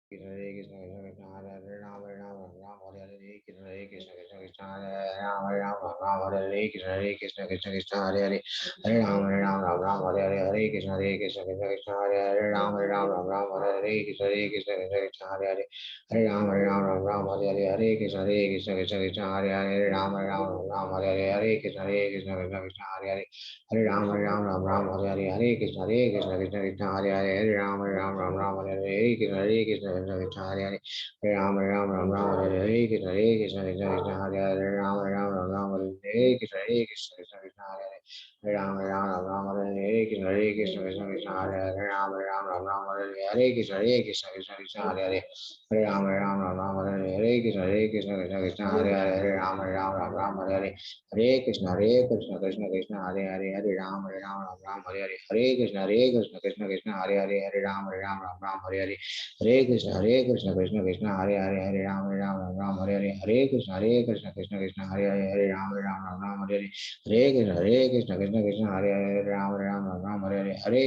Hare Krishna Krishna Krishna Hare Hare Rama Rama Rama Hare Hare Krishna Hare Krishna Krishna Krishna Hare Hare Rama Rama Rama Hare Hare Krishna Hare Krishna Krishna Krishna Hare Hare Hare Rama Rama Rama Hare Hare Hare Krishna Hare Krishna Krishna Krishna Hare Hare Rama Rama Rama Hare Hare Krishna Hare Krishna Krishna Krishna Hare Hare Hare Rama Rama Rama Hare Hare Hare Krishna Hare Krishna Krishna Krishna Hare Hare Rama Rama Rama Hare Hare Hare Krishna Hare Krishna Krishna Krishna Hare Hare Hare Rama Rama Rama Hare Hare Hare Krishna Hare Krishna Krishna Krishna Hare Hare Hare Rama Rama Rama Hare Hare Hare Krishna Hare Krishna Krishna Krishna Hare Hare Hare Rama Rama Rama Hare Hare Krishna Hare Krishna Krishna Krishna Hare Hare Rama Rama Rama Hare Hare Krishna Hare Krishna Krishna Krishna Hare Hare Hare Rama Rama Rama Hare Hare Krishna Hare Krishna Krishna Krishna Hare Hare Rama Rama Rama Hare Hare Krishna Hare Krishna Krishna Krishna Hare Hare Hare Rama Rama Rama Hare Hare Krishna Hare Krishna Krishna Krishna Hare Hare Hare Rama Rama Rama Hare Hare Hare Krishna Krishna Krishna Hare Hare Hare Rama Rama Rama Hare Hare Hare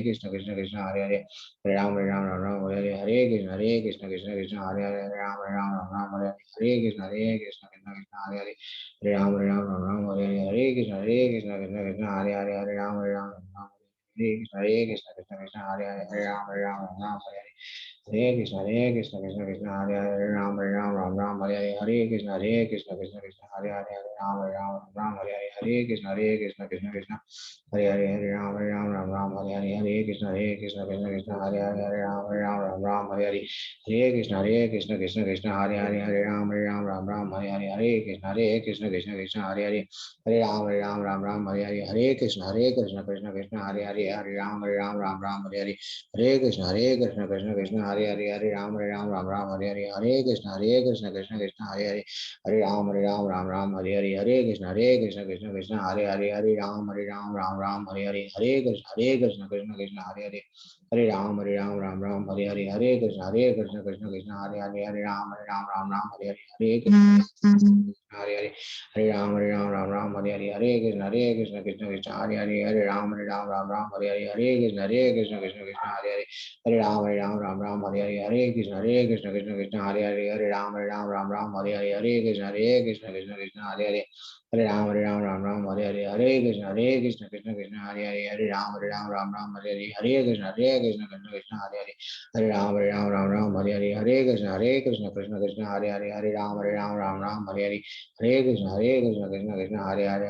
Krishna Krishna Krishna Hare Hare Hare Rama Rama Rama Hare Hare Hare Krishna Krishna Krishna Hare Hare Hare Rama Rama Rama Hare Hare Hare Krishna Krishna Krishna Hare Hare Hare Rama Rama Rama Hare Hare Hare Krishna Krishna Krishna Hare Hare Hare Rama Rama Rama Hare Hare Hare Krishna Krishna Krishna Hare Hare Hare Rama Rama Rama Hare Hare Hare Krishna Krishna Krishna Hare Hare Hare Rama Rama Rama Hare Hare Hare Krishna Krishna Krishna Hare Hare Hare Rama Rama Rama Hare Hare Krishna Krishna Krishna Hare Hare Hare Rama Rama Rama Hare Krishna Krishna Krishna Hare Hare Hare Rama Rama Rama Hare Hare Hare Krishna Krishna Krishna Hare Hare Ram Ram Ram Ram Hare Hare Hare Krishna Krishna Krishna Krishna Hare Hare Hare Ram Ram Ram Hare Hare Hare Krishna Krishna Krishna Hare Hare Hare Ram Ram Ram Ram Hare Hare Hare Krishna Krishna Krishna Hare Hare Hare Ram Ram Ram Ram Hare Hare Hare Krishna Krishna Hare Hare Hare Ram Ram Ram Ram Hare Hare Hare Krishna Krishna Hare Hare Hare Ram Ram Ram Hare Hare Hare Krishna Krishna Hare Hare Hare Ram Ram Ram Hare Hare Hare Krishna Krishna Hare Hare Hare Ram Ram Ram Hare Hare Hare Krishna Krishna Hare Hare Hare Ram Ram Ram Hare Hare Hare Krishna Krishna Hare Hare Hare Ram Ram Hare Hare Hare Krishna Krishna Hare Hare Hare Ram Ram Hare Hare Hare Krishna Hare Hare Hare Ram Ram Hare Hare Hare Hare Hare Hare Ram Hare Hare Hare Krishna Krishna Hare Hare Hare Ram Ram Hare Hare Hare Krishna Krishna Hare Hare Hare Ram Hare Hare Hare Krishna Hare Hare Hare Ram Ram Hare Hare Hare Krishna Hare Hare Hare Ram Hare Hare Hare Krishna Krishna Hare Hare Hare Ram Ram Hare Hare Hare Krishna Hare Hare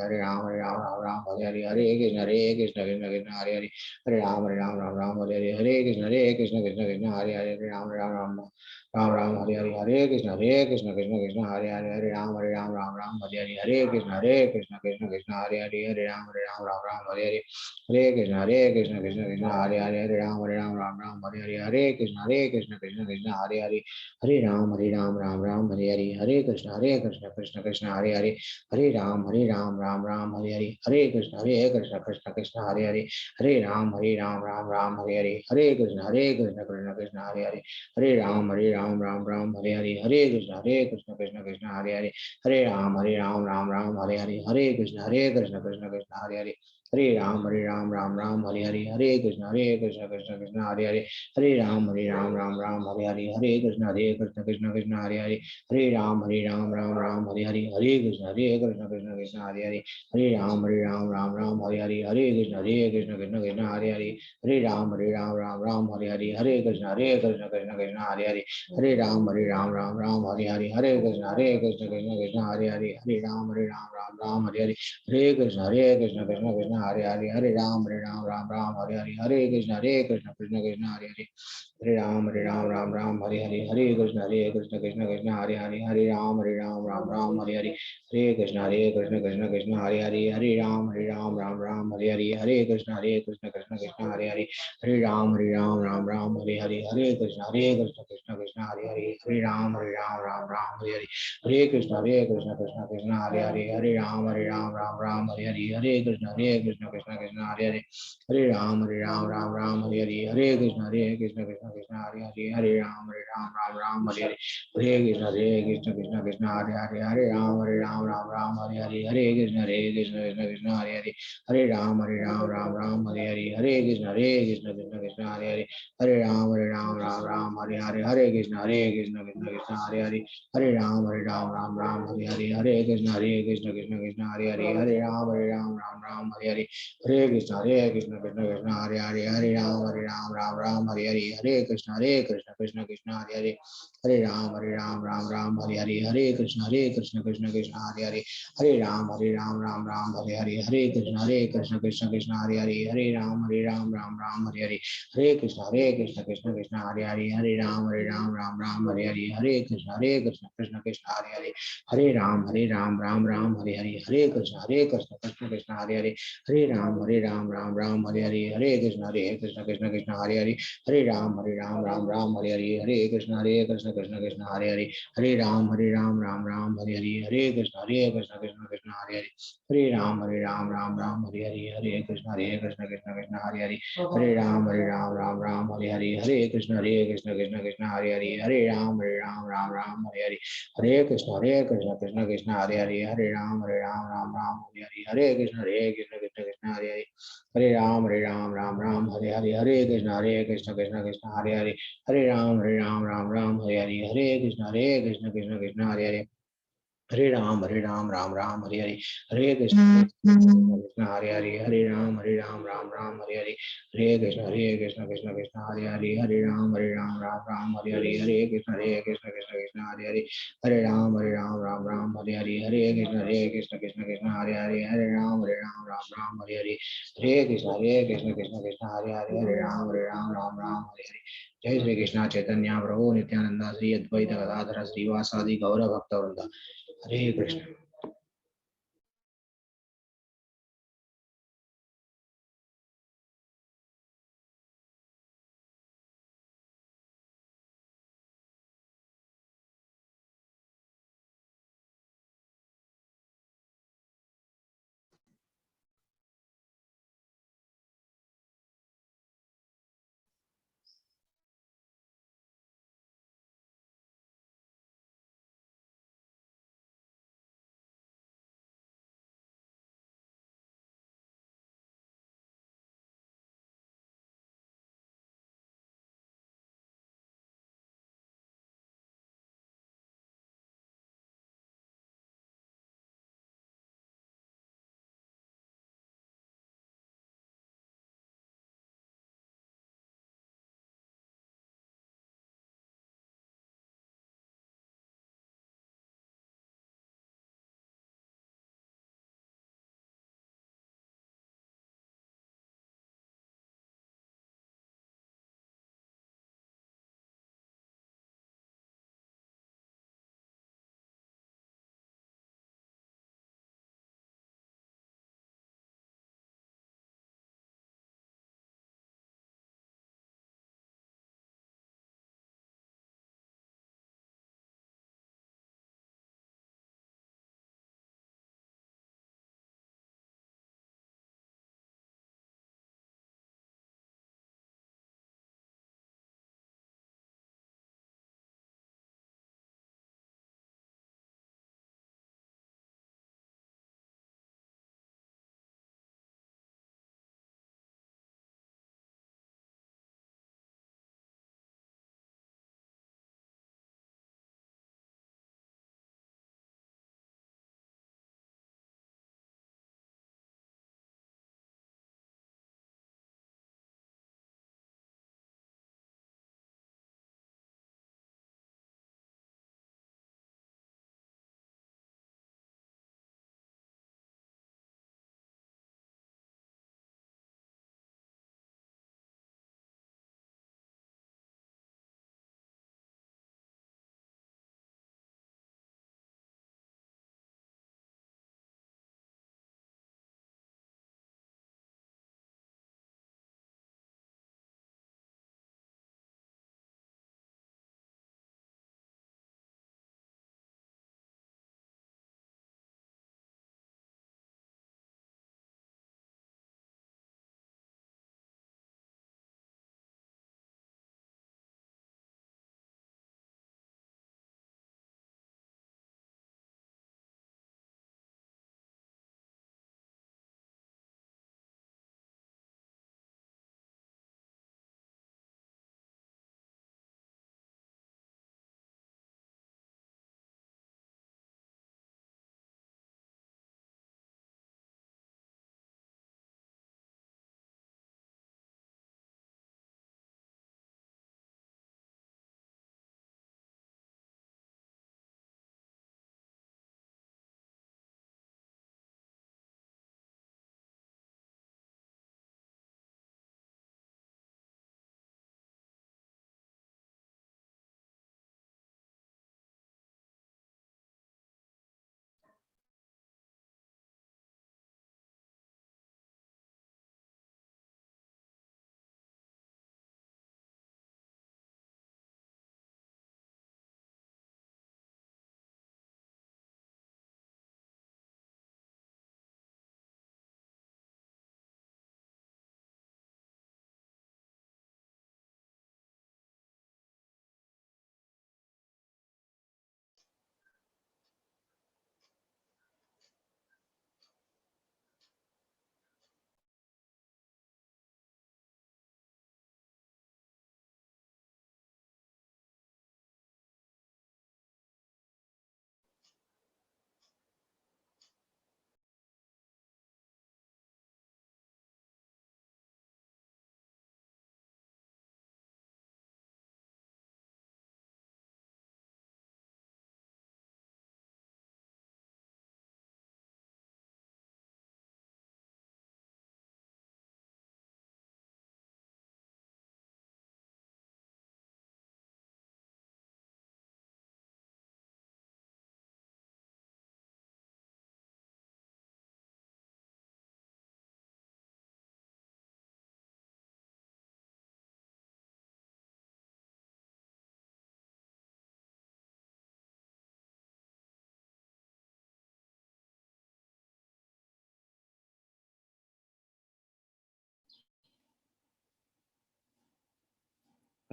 Hare Ram Hare Hare Hare Krishna Krishna Hare Hare Hare Ram Ram Hare Hare Hare Krishna Krishna Hare Hare Hare Ram Ram Hare Hare Hare Krishna Krishna Hare Hare Hare Ram Hare Hare Hare Krishna Krishna Hare Hare Hare Ram Hare Hare Hare Krishna Krishna Hare Hare Hare Ram Hare Hare Hare Krishna Krishna Hare Hare Hare Ram Ram Hare Hare Hare Krishna Hare Hare Hare Ram Ram Hare Hare Hare Krishna Hare Hare Hare Ram Ram Hare Hare Hare Krishna Hare Hare Hare Ram Ram Hare Hare Hare Krishna Hare Hare Hare Ram Ram Hare Hare Hare Krishna Hare Hare Hare Ram Hare Hare Hare Krishna Hare Hare Hare Ram Hare Hare Hare Krishna Krishna Hare Hare Hare Ram Hare Hare Hare Krishna Hare Hare Hare Ram Hare Hare Hare Krishna Hare Hare Hare Ram Hare Hare Hare Krishna Hare Hare Hare Ram Hare Hare Hare Krishna Hare Hare Hare Ram Hare Hare Hare Krishna Hare Hare Hare Ram Hare Hare Hare Krishna Hare Hare Hare Ram Hare Hare Hare Krishna Hare Hare Hare Ram Hare Hare Hare Krishna Hare Hare Hare Ram Hare Hare Hare Krishna Hare Hare Hare Ram Hare Hare Hare Krishna Hare Hare Hare Ram Hare Hare Hare Krishna Hare Hare Hare Ram Hare Hare Hare Krishna Hare Hare Hare Ram Hare Hare Hare Krishna Hare Hare Hare Ram Hare Hare Hare Krishna Hare Hare Hare Ram Hare Hare Hare Krishna Krishna Krishna Krishna हरे हरे हरे राम राम राम हरे हरे हरे कृष्ण कृष्ण कृष्ण हरे हरे हरे राम राम हरे हरे हरे कृष्ण कृष्ण कृष्ण हरे हरे हरे राम राम हरे हरे हरे कृष्ण कृष्ण कृष्ण हरे हरे हरे राम राम हरे हरे हरे कृष्ण कृष्ण कृष्ण हरे हरे हरे राम राम हरे हरे हरे कृष्ण कृष्ण कृष्ण हरे हरे हरे राम राम हरे हरे हरे कृष्ण कृष्ण कृष्ण हरे हरे हरे राम राम हरे हरे हरे कृष्ण कृष्ण कृष्ण हरे हरे हरे राम राम हरे हरे हरे कृष्ण कृष्ण कृष्ण हरे हरे हरे राम हरे हरे हरे कृष्ण कृष्ण कृष्ण हरे हरे हरे राम हरे हरे हरे कृष्ण कृष्ण हरे हरे हरे राम हरे हरे हरे कृष्ण कृष्ण हरे हरे हरे राम हरे हरे हरे कृष्ण कृष्ण हरे हरे हरे राम हरे हरे हरे कृष्ण कृष्ण हरे हरे हरे राम हरे हरे हरे कृष्ण कृष्ण हरे हरे हरे राम हरे हरे हरे कृष्ण कृष्ण हरे हरे हरे राम हरे हरे हरे कृष्ण कृष्ण हरे हरे हरे राम हरे हरे हरे कृष्ण कृष्ण हरे हरे हरे राम हरे हरे हरे कृष्ण कृष्ण हरे हरे हरे राम हरे हरे हरे कृष्ण कृष्ण हरे हरे हरे राम हरे हरे हरे कृष्ण कृष्ण हरे हरे हरे राम हरे हरे हरे कृष्ण कृष्ण हरे हरे हरे राम हरे हरे हरे कृष्ण कृष्ण हरे हरे हरे राम हरे हरे हरे कृष्ण कृष्ण हरे हरे हरे राम राम हरे हरे हरे कृष्ण कृष्ण हरे हरे हरे राम हरे हरे हरे कृष्ण कृष्ण हरे हरे हरे राम हरे हरे हरे कृष्ण कृष्ण हरे हरे हरे राम हरे हरे हरे कृष्ण कृष्ण हरे हरे हरे राम हरे हरे जय श्री कृष्ण चैतन्य प्रभु नित्यानंद श्री अद्वैत गदाधर श्रीवासादि गौर भक्त वृंद हरे कृष्ण।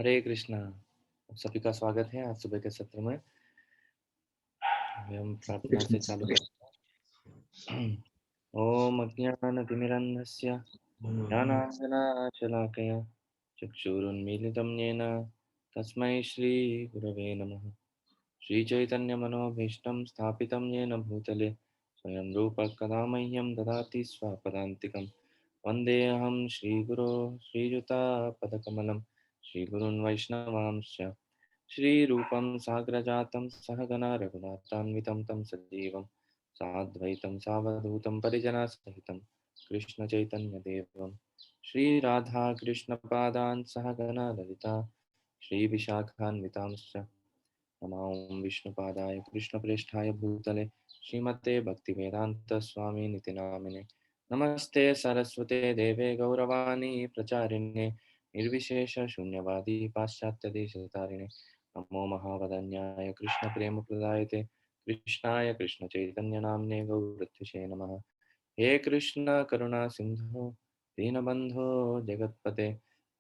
हरे कृष्णा। आप सभी का स्वागत है आज सुबह के सत्र में। अभी हम प्रार्थना से चालू करते हैं। ओम अज्ञानतिमिरन्धस्य ज्ञानाञ्जनशलाकया चक्षुरुन्मीलितं येन तस्मै श्रीगुरवे नमः। श्रीचैतन्यमनोभीष्टं स्थापितं येन भूतले स्वयं रूपः कदा मह्यं ददाति स्वपदान्तिकं। वन्देऽहं श्रीगुरो श्रीयुतापदकमलं श्रीगुरून् वैष्णवांश्च श्रीरूपं साग्रजातं सहगणा रघुनाथान्वितं तं सजीवं साद्वैतं सावधूतं परिजनसहितं कृष्णचैतन्यदेवं श्रीराधाकृष्णपादान् सहगणा ललिता श्रीविशाखान्वितांश्च नमां विष्णुपादाय कृष्णप्रेष्ठाय भूतले श्रीमते भक्तिवेदान्तस्वामिनिति नामिने। नमस्ते सरस्वते देवे गौरवाणी प्रचारिणे निर्विशेषशून्यवादी पाश्चात्यदेशतारिणे। नमो महावदन्याय कृष्णप्रेमप्रदायते कृष्णाय कृष्णचैतन्यनाम्ने गौरत्विषे नमः। हे कृष्ण करुणा सिंधु दीनबंधो जगत्पते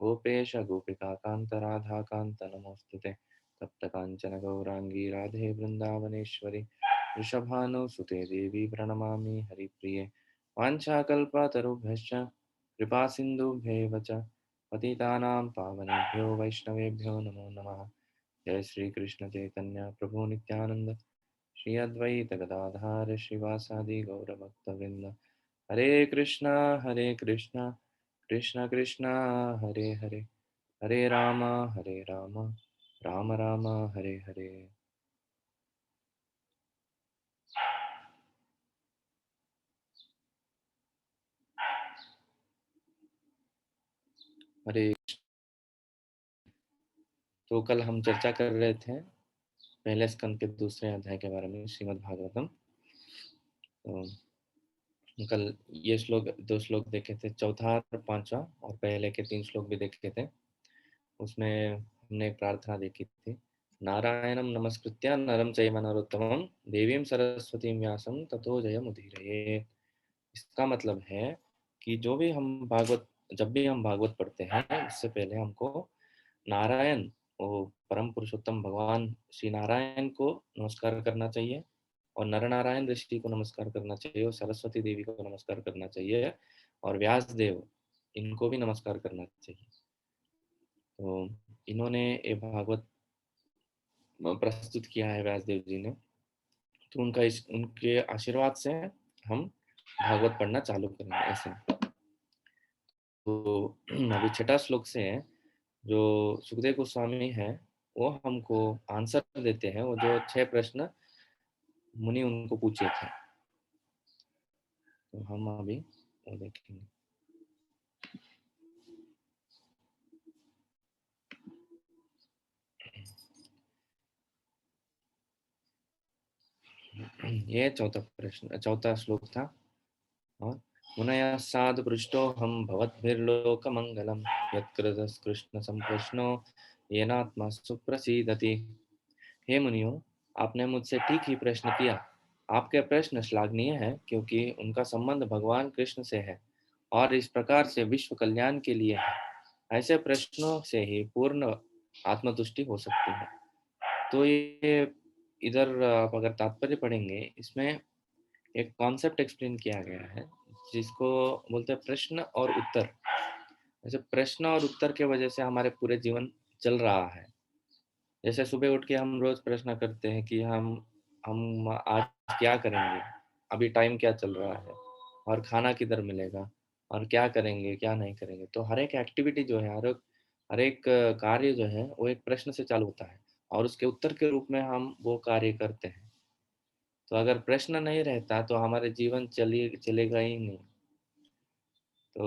गोपेश गोपिकान्त राधाकान्त नमोस्तुते। तप्त कांचन गौरांगी राधे वृंदावनेश्वरी वृषभानुसुते देवी प्रणमामि हरिप्रिये। वाञ्छाकल्पतरुभ्यश्च कृपा सिन्धुभ्येव च पतितानां पावनेभ्यो वैष्णवेभ्यो नमो नमः। जय श्री कृष्ण चैतन्य प्रभु नित्यानंद श्री अद्वैत गदाधार श्रीवासादि गौरभक्तवृंद। हरे कृष्णा कृष्ण कृष्णा हरे हरे हरे राम राम राम हरे हरे। हरे। तो कल हम चर्चा कर रहे थे पहले स्कंद के दूसरे अध्याय के बारे में श्रीमद् भागवतम। तो कल ये श्लोक दो श्लोक देखे थे, चौथा और पांचवा, और पहले के तीन श्लोक भी देखे थे। उसमें हमने एक प्रार्थना देखी थी, नारायणं नमस्कृत्य नरं चैव नरोत्तमं देवीं सरस्वतीं व्यासं ततो जयमुदीरये। इसका मतलब है कि जो भी हम भागवत जब भी हम भागवत पढ़ते हैं इससे पहले हमको नारायण, वो परम पुरुषोत्तम भगवान श्री नारायण को नमस्कार करना चाहिए, और नर नारायण ऋषि को नमस्कार करना चाहिए, और सरस्वती देवी को नमस्कार करना चाहिए, और व्यास देव इनको भी नमस्कार करना चाहिए। तो इन्होंने ये भागवत प्रस्तुत किया है व्यास देव जी ने, तो उनके आशीर्वाद से हम भागवत पढ़ना चालू करेंगे ऐसे। तो अभी छठा श्लोक से जो सुखदेव गोस्वामी है वो हमको आंसर देते हैं, वो जो 6 प्रश्न मुनि उनको पूछे थे, तो हम अभी वो देखेंगे। ये चौथा श्लोक था। और मुनयः साधु पृष्टोऽहं भवद्भिर्लोकमङ्गलं यत्कृतस्कृष्ण संप्रश्नो येनात्मा सुप्रसीदति। हे मुनियों, आपने मुझसे ठीक ही प्रश्न किया। आपके प्रश्न श्लाघनीय है क्योंकि उनका संबंध भगवान कृष्ण से है और इस प्रकार से विश्व कल्याण के लिए है। ऐसे प्रश्नों से ही पूर्ण आत्मतुष्टि हो सकती है। तो ये इधर आप अगर तात्पर्य पढ़ेंगे, इसमें एक कॉन्सेप्ट एक्सप्लेन किया गया है जिसको बोलते हैं प्रश्न और उत्तर। जैसे प्रश्न और उत्तर के वजह से हमारे पूरे जीवन चल रहा है। जैसे सुबह उठ के हम रोज प्रश्न करते हैं कि हम आज क्या करेंगे, अभी टाइम क्या चल रहा है, और खाना किधर मिलेगा, और क्या करेंगे क्या नहीं करेंगे। तो हर एक एक्टिविटी जो है, हर एक कार्य जो है वो एक प्रश्न से चालू होता है, और उसके उत्तर के रूप में हम वो कार्य करते हैं। तो अगर प्रश्न नहीं रहता तो हमारे जीवन चलेगा ही नहीं। तो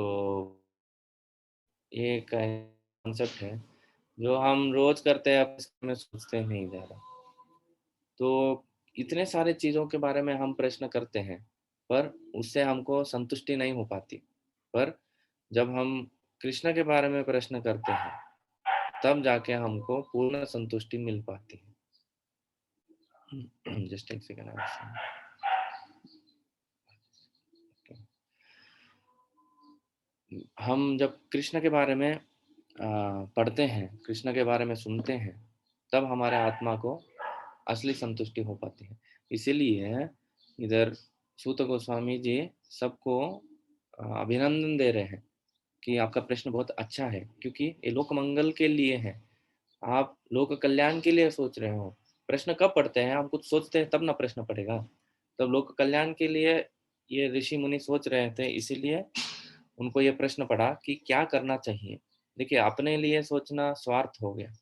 ये एक कॉन्सेप्ट है जो हम रोज करते हैं, में सोचते नहीं ज़्यादा। तो इतने सारे चीज़ों के बारे में हम प्रश्न करते हैं, पर उससे हमको संतुष्टि नहीं हो पाती। पर जब हम कृष्ण के बारे में प्रश्न करते हैं, तब जाके हमको पूर्ण संतुष्टि मिल पाती है। जस्ट एक सेकंड। हम जब कृष्ण के बारे में पढ़ते हैं, कृष्ण के बारे में सुनते हैं, तब हमारे आत्मा को असली संतुष्टि हो पाती है। इसीलिए इधर सूत गोस्वामी जी सबको अभिनंदन दे रहे हैं कि आपका प्रश्न बहुत अच्छा है, क्योंकि ये लोक मंगल के लिए है। आप लोक कल्याण के लिए सोच रहे हो। प्रश्न कब पढ़ते हैं? हम कुछ सोचते हैं तब ना प्रश्न पड़ेगा। तब लोक कल्याण के लिए ये ऋषि मुनि सोच रहे थे, इसीलिए उनको ये प्रश्न पड़ा कि क्या करना चाहिए। देखिए, अपने लिए सोचना स्वार्थ हो गया,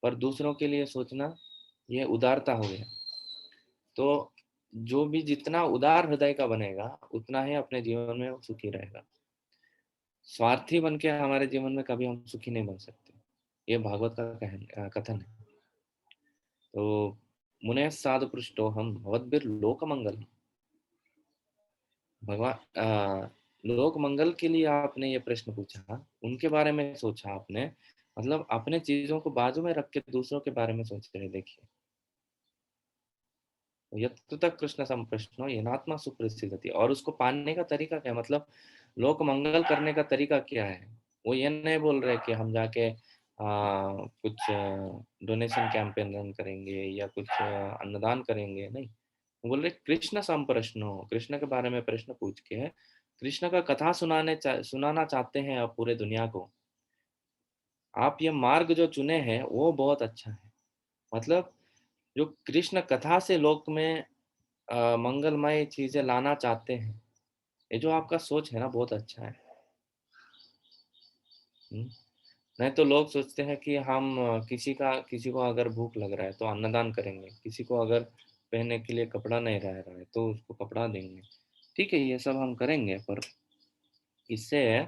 पर दूसरों के लिए सोचना ये उदारता हो गया। तो जो भी जितना उदार हृदय का बनेगा, उतना ही अपने जीवन में वो सुखी रहेगा। स्वार्थी बन के हमारे जीवन में कभी हम सुखी नहीं बन सकते। ये भागवत का कथन है। तो मुने साधु पृष्ठो हम भवद्भिर लोक मंगल, भगवान लोक मंगल के लिए आपने ये प्रश्न पूछा, उनके बारे में सोचा आपने, मतलब अपने चीजों को बाजू में रख के दूसरों के बारे में सोच रहे। देखिए, यत्र तक कृष्ण संप्रश्नो येनात्मा सुप्रसिद्धति, और उसको पाने का तरीका क्या है, मतलब लोक मंगल करने का तरीका क्या है। वो ये नहीं बोल रहे कि हम जाके कुछ डोनेशन कैंपेन रन करेंगे या कुछ अन्नदान करेंगे, नहीं। वो बोल रहे कृष्ण संप्रश्नो, कृष्ण के बारे में प्रश्न पूछ के कृष्ण का कथा सुनाना चाहते हैं आप पूरे दुनिया को। आप ये मार्ग जो चुने हैं वो बहुत अच्छा है। मतलब जो कृष्ण कथा से लोक में मंगलमय चीजें लाना चाहते हैं, ये जो आपका सोच है ना, बहुत अच्छा है। हम्म? नहीं तो लोग सोचते हैं कि हम किसी को अगर भूख लग रहा है तो अन्नदान करेंगे, किसी को अगर पहनने के लिए कपड़ा नहीं रह रहा है तो उसको कपड़ा देंगे। ठीक है, ये सब हम करेंगे, पर इससे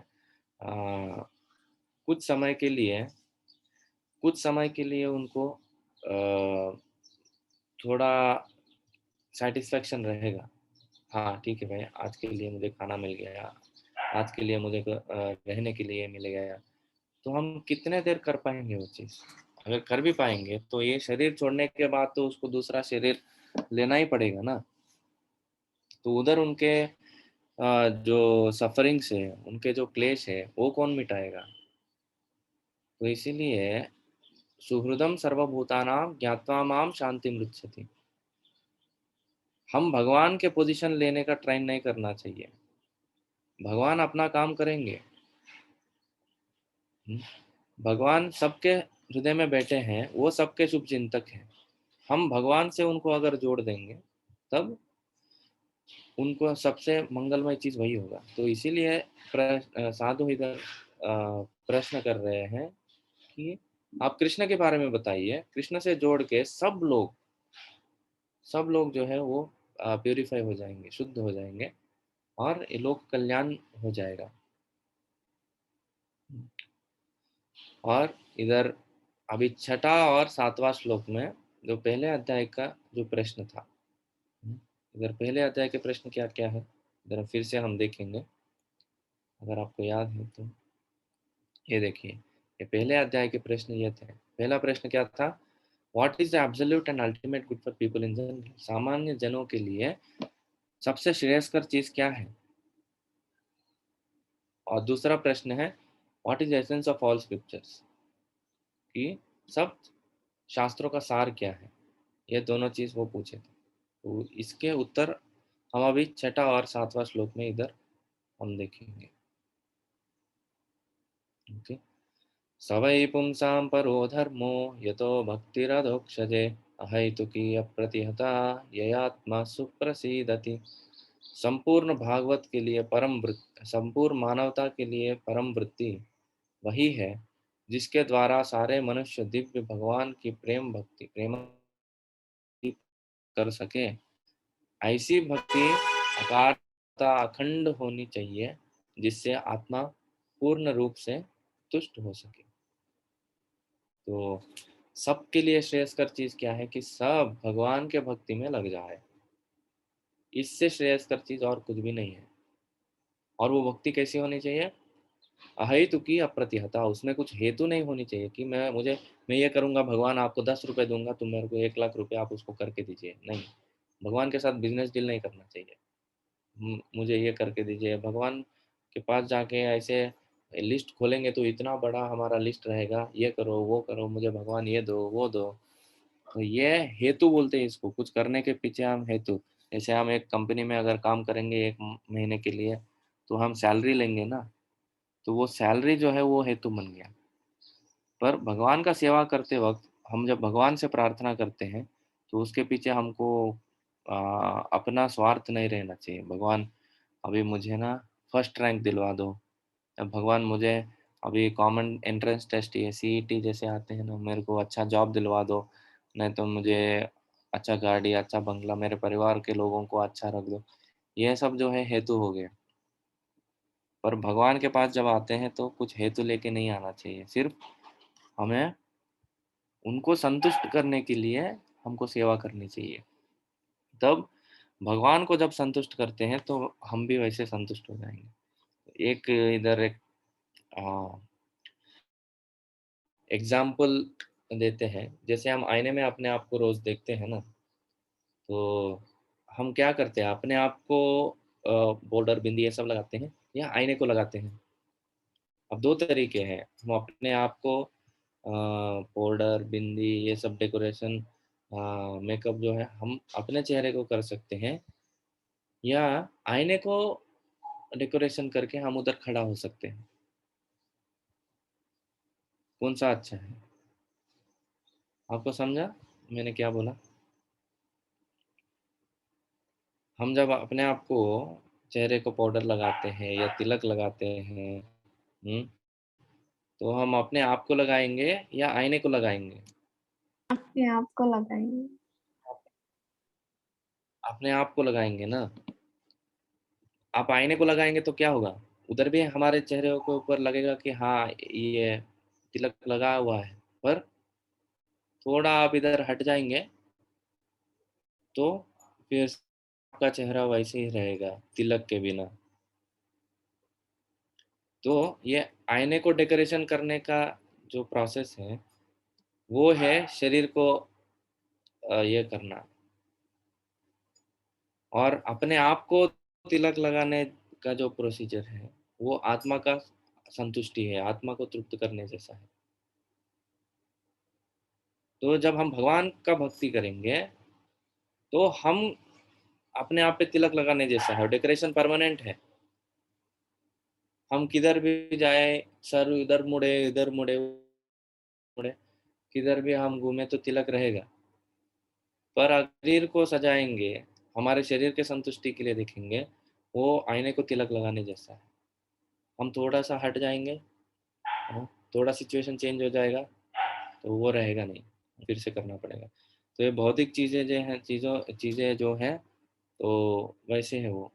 कुछ समय के लिए उनको थोड़ा सेटिस्फेक्शन रहेगा। हाँ ठीक है भाई, आज के लिए मुझे खाना मिल गया, आज के लिए मुझे रहने के लिए मिल गया। तो हम कितने देर कर पाएंगे वो चीज़? अगर कर भी पाएंगे तो ये शरीर छोड़ने के बाद तो उसको दूसरा शरीर लेना ही पड़ेगा ना। तो उधर उनके जो सफरिंग्स है, उनके जो क्लेश है, वो कौन मिटाएगा? तो इसीलिए सुहृदम सर्वभूतानां ज्ञात्वा माम शांति मृच्छति, हम भगवान के पोजीशन लेने का ट्राई नहीं करना चाहिए। भगवान अपना काम करेंगे। हम्म? भगवान सबके हृदय में बैठे हैं, वो सबके शुभ चिंतक हैं। हम भगवान से उनको अगर जोड़ देंगे, तब उनको सबसे मंगलमय चीज वही होगा। तो इसीलिए साधु इधर प्रश्न कर रहे हैं कि आप कृष्ण के बारे में बताइए। कृष्ण से जोड़ के सब लोग जो है वो प्योरीफाई हो जाएंगे, शुद्ध हो जाएंगे, और ये लोक कल्याण हो जाएगा। और इधर अभी छठा और सातवां श्लोक में जो पहले अध्याय का जो प्रश्न था, इधर पहले अध्याय के प्रश्न क्या क्या है, इधर फिर से हम देखेंगे अगर आपको याद है तो। ये देखिए, ये पहले अध्याय के प्रश्न ये थे। पहला प्रश्न क्या था? What is the absolute and ultimate good for people in general, सामान्य जनों के लिए सबसे श्रेयस्कर चीज क्या है। और दूसरा प्रश्न है what is the essence of all scriptures, कि सब शास्त्रों का सार क्या है। ये दोनों चीज वो पूछे थे। तो इसके उत्तर हम अभी छठा और सातवां श्लोक में इधर हम देखेंगे। ओके। स वै पुंसां परो धर्मो यतो भक्तिरधोक्षजे अहैतुकी अप्रतिहता ययात्मा सुप्रसीदति। संपूर्ण भागवत के लिए परम वृत्ति, संपूर्ण मानवता के लिए परम वृत्ति वही है जिसके द्वारा सारे मनुष्य दिव्य भगवान की प्रेम कर सके। ऐसी भक्ति अकारता अखंड होनी चाहिए, जिससे आत्मा पूर्ण रूप से तुष्ट हो सके। तो सबके लिए श्रेयस्कर चीज क्या है? कि सब भगवान के भक्ति में लग जाए। इससे श्रेयस्कर चीज और कुछ भी नहीं है। और वो भक्ति कैसी होनी चाहिए? अहेतु की अप्रतिहता, उसमें कुछ हेतु नहीं होनी चाहिए कि मैं ये करूंगा, भगवान आपको 10 रुपए दूंगा, तुम मेरे को 1 लाख रुपए आप उसको करके दीजिए। नहीं, भगवान के साथ बिजनेस डील नहीं करना चाहिए। मुझे ये करके दीजिए, भगवान के पास जाके ऐसे लिस्ट खोलेंगे तो इतना बड़ा हमारा लिस्ट रहेगा, ये करो, वो करो, मुझे भगवान ये दो, वो दो। तो ये हेतु बोलते हैं इसको, कुछ करने के पीछे हम हेतु। जैसे हम एक कंपनी में अगर काम करेंगे 1 महीने के लिए, तो हम सैलरी लेंगे ना, तो वो सैलरी जो है वो हेतु बन गया। पर भगवान का सेवा करते वक़्त हम जब भगवान से प्रार्थना करते हैं, तो उसके पीछे हमको अपना स्वार्थ नहीं रहना चाहिए। भगवान अभी मुझे ना फर्स्ट रैंक दिलवा दो, या भगवान मुझे अभी कॉमन एंट्रेंस टेस्ट ये सीईटी जैसे आते हैं ना, मेरे को अच्छा जॉब दिलवा दो, नहीं तो मुझे अच्छा गाड़ी, अच्छा बंगला, मेरे परिवार के लोगों को अच्छा रख दो। ये सब जो है हेतु हो गए। पर भगवान के पास जब आते हैं तो कुछ हेतु लेके नहीं आना चाहिए, सिर्फ हमें उनको संतुष्ट करने के लिए हमको सेवा करनी चाहिए। तब भगवान को जब संतुष्ट करते हैं तो हम भी वैसे संतुष्ट हो जाएँगे। एक इधर एक अ, एग्ज़ाम्पल देते हैं, जैसे हम आईने में अपने आप को रोज़ देखते हैं ना, तो हम क्या करते हैं, अपने आप को पाउडर, बिंदी ये सब लगाते हैं या आईने को लगाते हैं? अब 2 तरीके हैं, हम अपने आप को पाउडर, बिंदी ये सब डेकोरेशन मेकअप जो है हम अपने चेहरे को कर सकते हैं, या आईने को डेकोरेशन करके हम उधर खड़ा हो सकते हैं। कौन-सा अच्छा है? आपको समझा मैंने क्या बोला? हम जब अपने आप को चेहरे को पाउडर लगाते हैं या तिलक लगाते हैं, हुँ, तो हम अपने आप को लगाएँगे या आईने को लगाएँगे? अपने आप को लगाएँगे। अपने आप को लगाएँगे ना। आप आईने को लगाएँगे तो क्या होगा? उधर भी हमारे चेहरे के ऊपर लगेगा कि हाँ, ये तिलक लगा हुआ है, पर थोड़ा आप इधर हट जाएँगे, तो फिर आपका चेहरा वैसे ही रहेगा, तिलक के बिना। तो ये आईने को डेकोरेशन करने का जो प्रोसेस है, वो है शरीर को ये करना, और अपने आप को तिलक लगाने का जो प्रोसीजर है, वो आत्मा का संतुष्टि है, आत्मा को तृप्त करने जैसा है। तो जब हम भगवान का भक्ति करेंगे, तो हम अपने आप पे तिलक लगाने जैसा है, डेकोरेशन परमानेंट है। हम किधर भी जाएँ, सर इधर मुड़े, किधर भी हम घूमे तो तिलक रहेगा। पर शरीर को सजाएँगे, हमारे शरीर के संतुष्टि के लिए देखेंगे, वो आईने को तिलक लगाने जैसा है। हम थोड़ा-सा हट जाएँगे, थोड़ा सिचुएशन चेंज हो जाएगा, तो वो रहेगा नहीं, फिर से करना पड़ेगा। तो ये भौतिक चीज़ें जो हैं, चीज़ें जो हैं, तो वैसे है वो।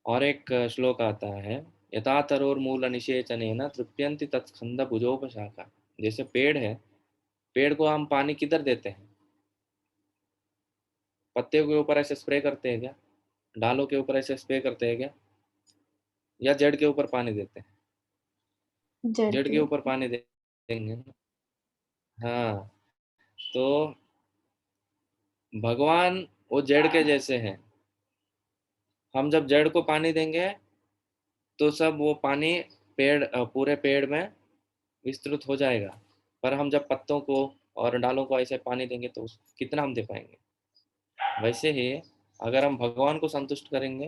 और एक श्लोक आता है, यथा तरोर्मूलनिषेचनेन तृप्यन्ति तत्स्कन्धभुजोपशाखा। जैसे पेड़ है, पेड़ को हम पानी किधर देते हैं? पत्तियों के ऊपर ऐसे स्प्रे करते हैं क्या? डालों के ऊपर ऐसे स्प्रे करते हैं क्या? या जड़ के ऊपर पानी देते हैं? जड़ जड़ के के ऊपर ऊपर। पानी देंगे ना। हाँ, तो भगवान वो जड़ के जैसे हैं। हम जब जड़ को पानी देंगे, तो सब वो पानी पूरे पेड़ में विस्तृत हो जाएगा। पर हम जब पत्तों को और डालों को ऐसे पानी देंगे तो कितना हम दे पाएँगे? वैसे ही अगर हम भगवान को संतुष्ट करेंगे,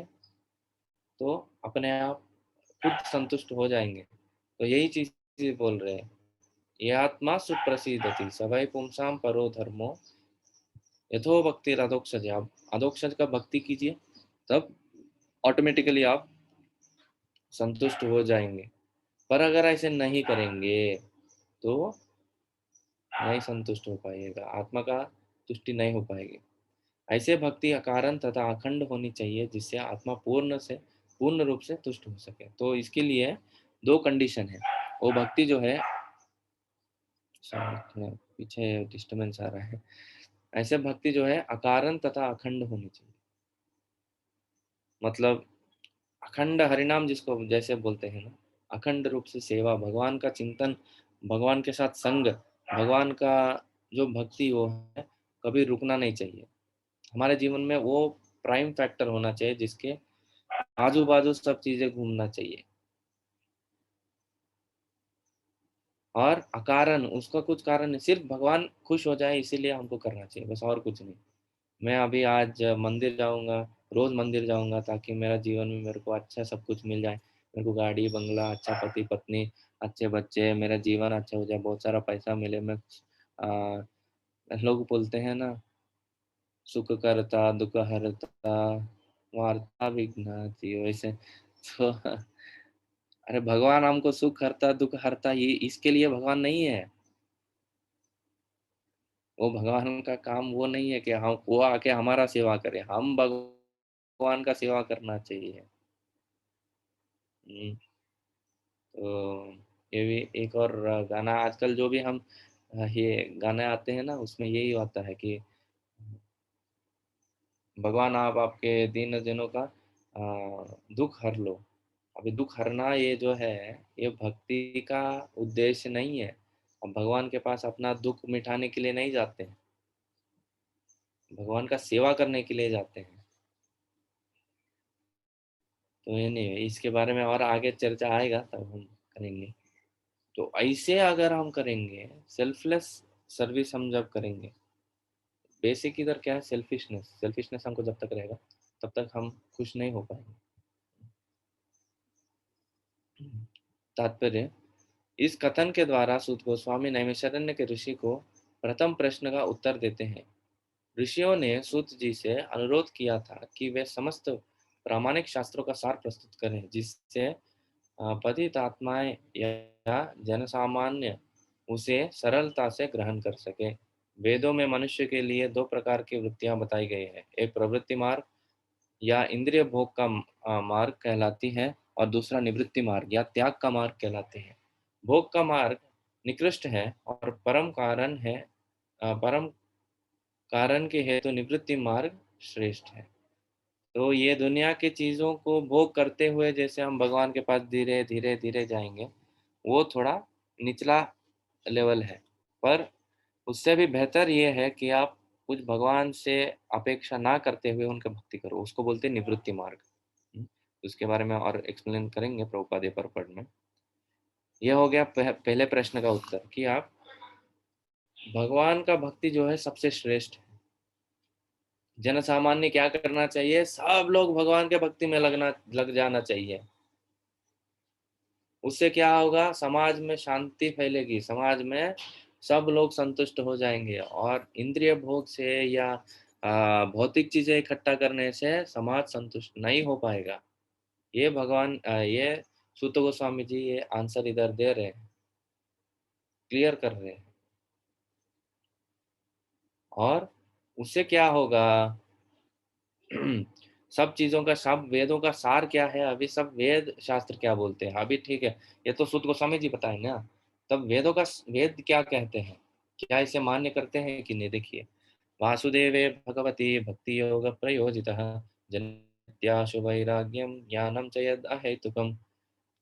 तो अपने आप खुद संतुष्ट हो जाएँगे। तो यही चीज़ बोल रहे हैं। ये आत्मा सुप्रसीदति सवै पुंसां परो धर्मो यथो भक्तिरधोक्षज। आप अधोक्षज का भक्ति कीजिए, तब ऑटोमेटिकली आप संतुष्ट हो जाएँगे। पर अगर ऐसे नहीं करेंगे, तो नहीं संतुष्ट हो पाइएगा, आत्मा का तुष्टि नहीं हो पाएगी। ऐसे भक्ति अकारण तथा अखंड होनी चाहिए, जिससे आत्मा पूर्ण रूप से तुष्ट हो सके। तो इसके लिए 2 कंडीशन है। वो भक्ति जो है, सॉरी थोड़ा पीछे डिस्टर्बेंस आ रहा है। ऐसे भक्ति जो है अकारण तथा अखंड होनी चाहिए। मतलब अखंड हरिनाम जिसको जैसे बोलते हैं ना, अखंड रूप से सेवा, भगवान का चिंतन, भगवान के साथ संग, भगवान का जो भक्ति वो है, कभी रुकना नहीं चाहिए। हमारे जीवन में वो प्राइम फैक्टर होना चाहिए, जिसके आजू बाजू सब चीजें घूमना चाहिए, और अकारण उसका कुछ कारण नहीं, सिर्फ भगवान खुश हो जाए इसीलिए हमको करना चाहिए, बस और कुछ नहीं। मैं अभी आज मंदिर जाऊंगा, रोज मंदिर जाऊंगा ताकि मेरा जीवन में मेरे को अच्छा सब कुछ मिल जाए, मेरे को गाड़ी बंगला, अच्छा पति पत्नी, अच्छे बच्चे, मेरा जीवन अच्छा हो जाए, बहुत सारा पैसा मिले। मैं लोग बोलते हैं ना, सुख करता दुख हरता वार्ता विघ्नाति, वैसे तो अरे भगवान हमको सुख हरता दुख हरता, ये इसके लिए भगवान नहीं है। वो भगवान का काम वो नहीं है कि हम वो आके हमारा सेवा करे, हम भगवान का सेवा करना चाहिए। हम्म, तो ये भी एक और गाना आजकल जो भी हम ये गाने आते हैं ना, उसमें यही आता है कि भगवान आप आपके दीन जनों का दुख हर लो। अभी दुख हरना ये जो है, ये भक्ति का उद्देश्य नहीं है। हम भगवान के पास अपना दुख मिटाने के लिए नहीं जाते हैं, भगवान का सेवा करने के लिए जाते हैं। तो ये नहीं है, इसके बारे में और आगे चर्चा आएगा तब हम करेंगे। तो ऐसे अगर हम करेंगे, सेल्फलेस सर्विस हम जब करेंगे, बेसिक इधर क्या है, सेल्फिशनेस। सेल्फिशनेस हमको जब तक रहेगा तब तक हम खुश नहीं हो पाएंगे। तात्पर्य, इस कथन के द्वारा सूत गोस्वामी नैमिषारण्य के ऋषि को प्रथम प्रश्न का उत्तर देते हैं। ऋषियों ने सूत जी से अनुरोध किया था कि वे समस्त प्रामाणिक शास्त्रों का सार प्रस्तुत करें, जिससे पतित आत्माएं या जनसामान्य उसे सरलता से ग्रहण कर सके। वेदों में मनुष्य के लिए दो प्रकार की वृत्तियां बताई गई है, एक प्रवृत्ति मार्ग या इंद्रिय भोग का मार्ग कहलाती है, और दूसरा निवृत्ति मार्ग या त्याग का मार्ग कहलाते हैं। भोग का मार्ग निकृष्ट है और परम कारण के हेतु निवृत्ति मार्ग श्रेष्ठ है। तो ये दुनिया की चीजों को भोग करते हुए जैसे हम भगवान के पास धीरे धीरे धीरे जाएंगे, वो थोड़ा निचला लेवल है। पर उससे भी बेहतर ये है कि आप कुछ भगवान से अपेक्षा ना करते हुए उनका भक्ति करो, उसको बोलते हैं निवृत्ति मार्ग। उसके बारे में और एक्सप्लेन करेंगे प्रभुपाद परपट में। यह हो गया पहले प्रश्न का उत्तर कि आप भगवान का भक्ति जो है सबसे श्रेष्ठ है। जन सामान्य क्या करना चाहिए, सब लोग भगवान के भक्ति में लग जाना चाहिए। उससे क्या होगा, समाज में शांति फैलेगी, समाज में सब लोग संतुष्ट हो जाएंगे, और इंद्रिय भोग से या भौतिक चीजें इकट्ठा करने से समाज संतुष्ट नहीं हो पाएगा। ये भगवान ये सूत गोस्वामी जी ये आंसर इधर दे रहे हैं, क्लियर कर रहे हैं। और उससे क्या होगा, सब चीजों का, सब वेदों का सार क्या है, अभी सब वेद शास्त्र क्या बोलते हैं अभी, ठीक है, ये तो सूत गोस्वामी जी बताए ना। तब वेद क्या कहते हैं, क्या इसे मान्य करते हैं कि नहीं। देखिए, वासुदेवे भगवती भक्ति योग प्रयोजितः जन्याशु वैराग्यम ज्ञानम च यद अहेतुकम।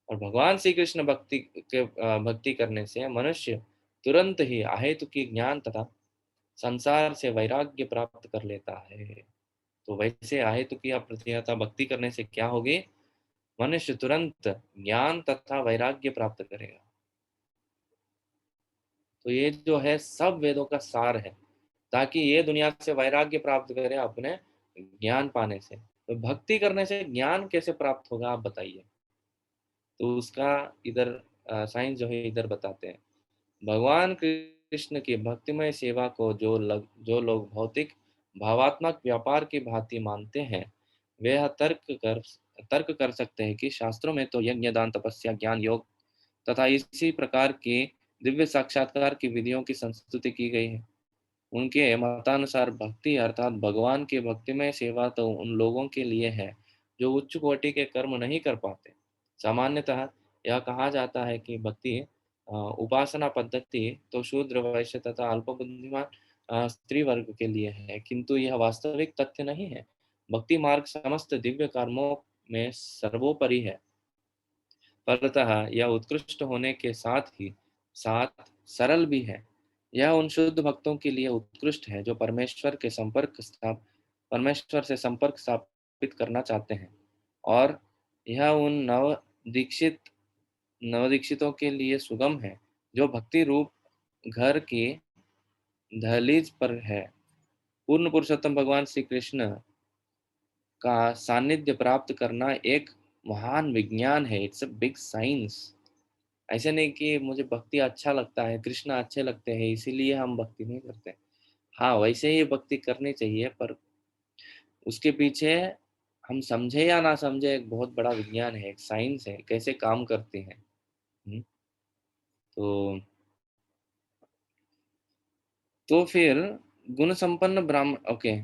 और भगवान श्री कृष्ण भक्ति करने से मनुष्य तुरंत ही अहेतुकी ज्ञान तथा संसार से वैराग्य प्राप्त कर लेता है। तो वैसे अहेतुकी अप्रतिहता भक्ति करने से क्या होगी, मनुष्य तुरंत ज्ञान तथा वैराग्य प्राप्त करेगा। तो ये जो है सब वेदों का सार है, ताकि ये दुनिया से वैराग्य प्राप्त करे अपने ज्ञान पाने से। तो भक्ति करने से ज्ञान कैसे प्राप्त होगा, आप बताइए। तो उसका इधर साइंस जो है इधर बताते हैं। भगवान कृष्ण की भक्तिमय सेवा को जो लोग भौतिक भावात्मक व्यापार की भांति मानते हैं, वे यह तर्क कर सकते हैं कि शास्त्रों में तो यज्ञ दान तपस्या ज्ञान योग तथा इसी प्रकार की दिव्य साक्षात्कार की विधियों की संस्तुति की गई है। उनके मतानुसार भक्ति अर्थात भगवान की भक्तिमय सेवा तो उन लोगों के लिए है जो उच्च कोटि के कर्म नहीं कर पाते। सामान्यतः यह कहा जाता है कि भक्ति उपासना पद्धति तो शूद्र वैश्य तथा अल्प बुद्धिमान स्त्री वर्ग के लिए है, किंतु यह वास्तविक तथ्य नहीं है। भक्ति मार्ग समस्त दिव्य कर्मों में सर्वोपरि है। फलतः यह उत्कृष्ट होने के साथ ही साथ सरल भी है। यह उन शुद्ध भक्तों के लिए उत्कृष्ट है जो परमेश्वर से संपर्क स्थापित करना चाहते हैं। और यह उन नवदीक्षितों के लिए सुगम है जो भक्ति रूप घर की दहलीज पर है। पूर्ण पुरुषोत्तम भगवान श्री कृष्ण का सानिध्य प्राप्त करना एक महान विज्ञान है। It's a big science. ऐसे नहीं कि मुझे भक्ति अच्छा लगता है, कृष्ण अच्छे लगते हैं इसीलिए हम भक्ति नहीं करते। हाँ, वैसे ही भक्ति करनी चाहिए, पर उसके पीछे हम समझे या ना समझे एक बहुत बड़ा विज्ञान है, एक साइंस है, कैसे काम करती है। हम्म, तो फिर गुण संपन्न ब्राह्मण, ओके,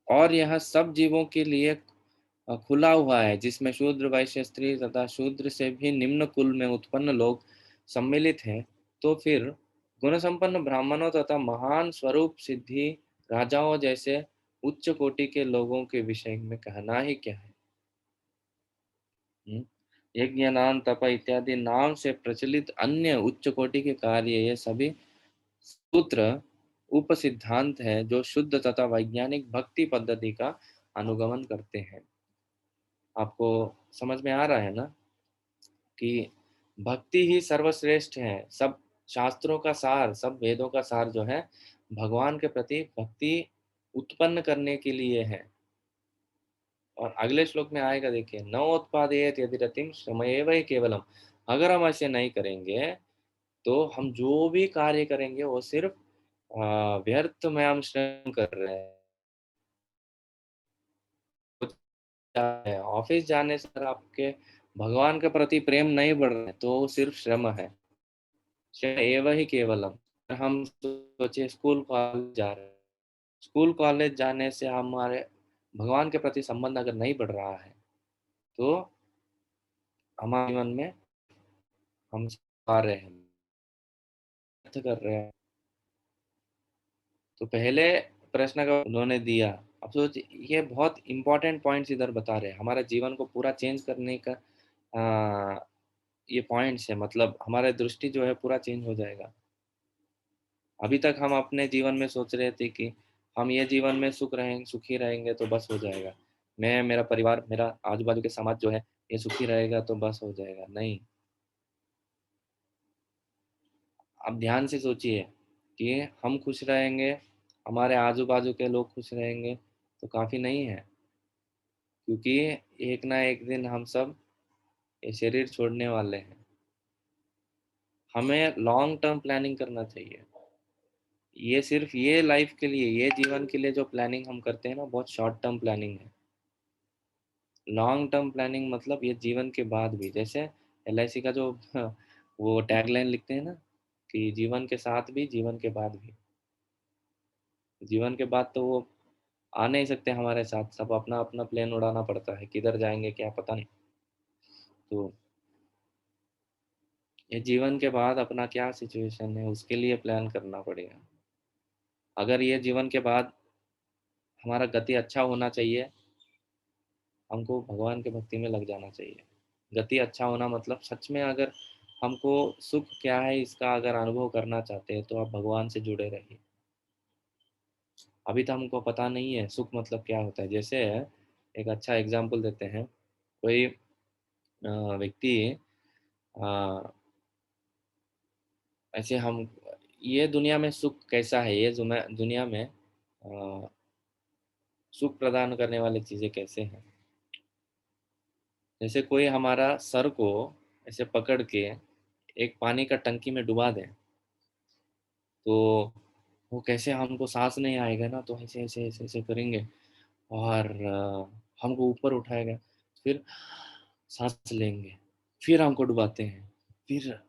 और यह सब जीवों के लिए खुला हुआ है, जिसमें शूद्र, वैश्य, स्त्री तथा शूद्र से भी निम्न कुल में उत्पन्न लोग सम्मिलित हैं। तो फिर गुण संपन्न ब्राह्मणों तथा महान स्वरूप सिद्धि राजाओं जैसे उच्च कोटि के लोगों के विषय में कहना ही क्या है। यज्ञ, दान, तप इत्यादि नाम से प्रचलित अन्य उच्च कोटि के कार्य, ये सभी सूत्र उपसिद्धांत है जो शुद्ध तथा वैज्ञानिक भक्ति पद्धति का अनुगमन करते हैं। आपको समझ में आ रहा है ना कि भक्ति ही सर्वश्रेष्ठ है। सब शास्त्रों का सार, सब वेदों का सार जो है भगवान के प्रति भक्ति उत्पन्न करने के लिए है। और अगले श्लोक में आएगा, देखिए, न उत्पादेयत यदि रतिम श्रमयेव हि केवलम। अगर हम ऐसे नहीं करेंगे तो हम जो भी कार्य करेंगे वो सिर्फ व्यर्थ में हम श्रम कर रहे हैं। ऑफिस जाने से अगर आपके भगवान के प्रति प्रेम नहीं बढ़ रहा है तो वो सिर्फ श्रम है। श्रम एव ही केवलम। हम सोचे स्कूल कॉलेज जा रहे हैं, स्कूल कॉलेज जाने से हमारे भगवान के प्रति संबंध अगर नहीं बढ़ रहा है तो हमारे जीवन में हम आ रहे हैं, कर रहे हैं। तो पहले प्रश्न का उन्होंने दिया। अब सोच, ये बहुत इंपॉर्टेंट पॉइंट्स इधर बता रहे हैं, हमारे जीवन को पूरा चेंज करने का ये पॉइंट्स है। मतलब हमारा दृष्टि जो है पूरा चेंज हो जाएगा। अभी तक हम अपने जीवन में सोच रहे थे कि हम ये जीवन में सुखी रहेंगे तो बस हो जाएगा, मैं, मेरा परिवार, मेरा आजू बाजू के समाज जो है ये सुखी रहेगा तो बस हो जाएगा। नहीं, आप ध्यान से सोचिए कि हम खुश रहेंगे, हमारे आजू बाजू के लोग खुश रहेंगे तो काफ़ी नहीं है, क्योंकि एक ना एक दिन हम सब ये शरीर छोड़ने वाले हैं। हमें लॉन्ग टर्म प्लानिंग करना चाहिए। ये सिर्फ ये लाइफ के लिए, ये जीवन के लिए जो प्लानिंग हम करते हैं ना, बहुत शॉर्ट टर्म प्लानिंग है। लॉन्ग टर्म प्लानिंग मतलब ये जीवन के बाद भी, जैसे LIC का जो वो टैगलाइन लिखते हैं ना कि जीवन के साथ भी, जीवन के बाद भी। जीवन के बाद तो वो आ नहीं सकते हमारे साथ, सब अपना अपना प्लेन उड़ाना पड़ता है, किधर जाएंगे क्या पता नहीं। तो ये जीवन के बाद अपना क्या सिचुएशन है उसके लिए प्लान करना पड़ेगा। अगर ये जीवन के बाद हमारा गति अच्छा होना चाहिए, हमको भगवान के भक्ति में लग जाना चाहिए। गति अच्छा होना मतलब सच में अगर हमको सुख क्या है इसका अगर अनुभव करना चाहते हैं तो आप भगवान से जुड़े रहिए। अभी तो हमको पता नहीं है सुख मतलब क्या होता है। जैसे एक अच्छा एग्जाम्पल देते हैं, कोई व्यक्ति ऐसे हम, ये दुनिया में सुख कैसा है, ये दुनिया में सुख प्रदान करने वाली चीज़ें कैसे हैं। जैसे कोई हमारा सर को ऐसे पकड़ के एक पानी का टंकी में डुबा दे तो वो कैसे, हमको सांस नहीं आएगा ना तो ऐसे ऐसे ऐसे ऐसे करेंगे और हमको ऊपर उठाएगा, फिर सांस लेंगे, फिर हमको डुबाते हैं, फिर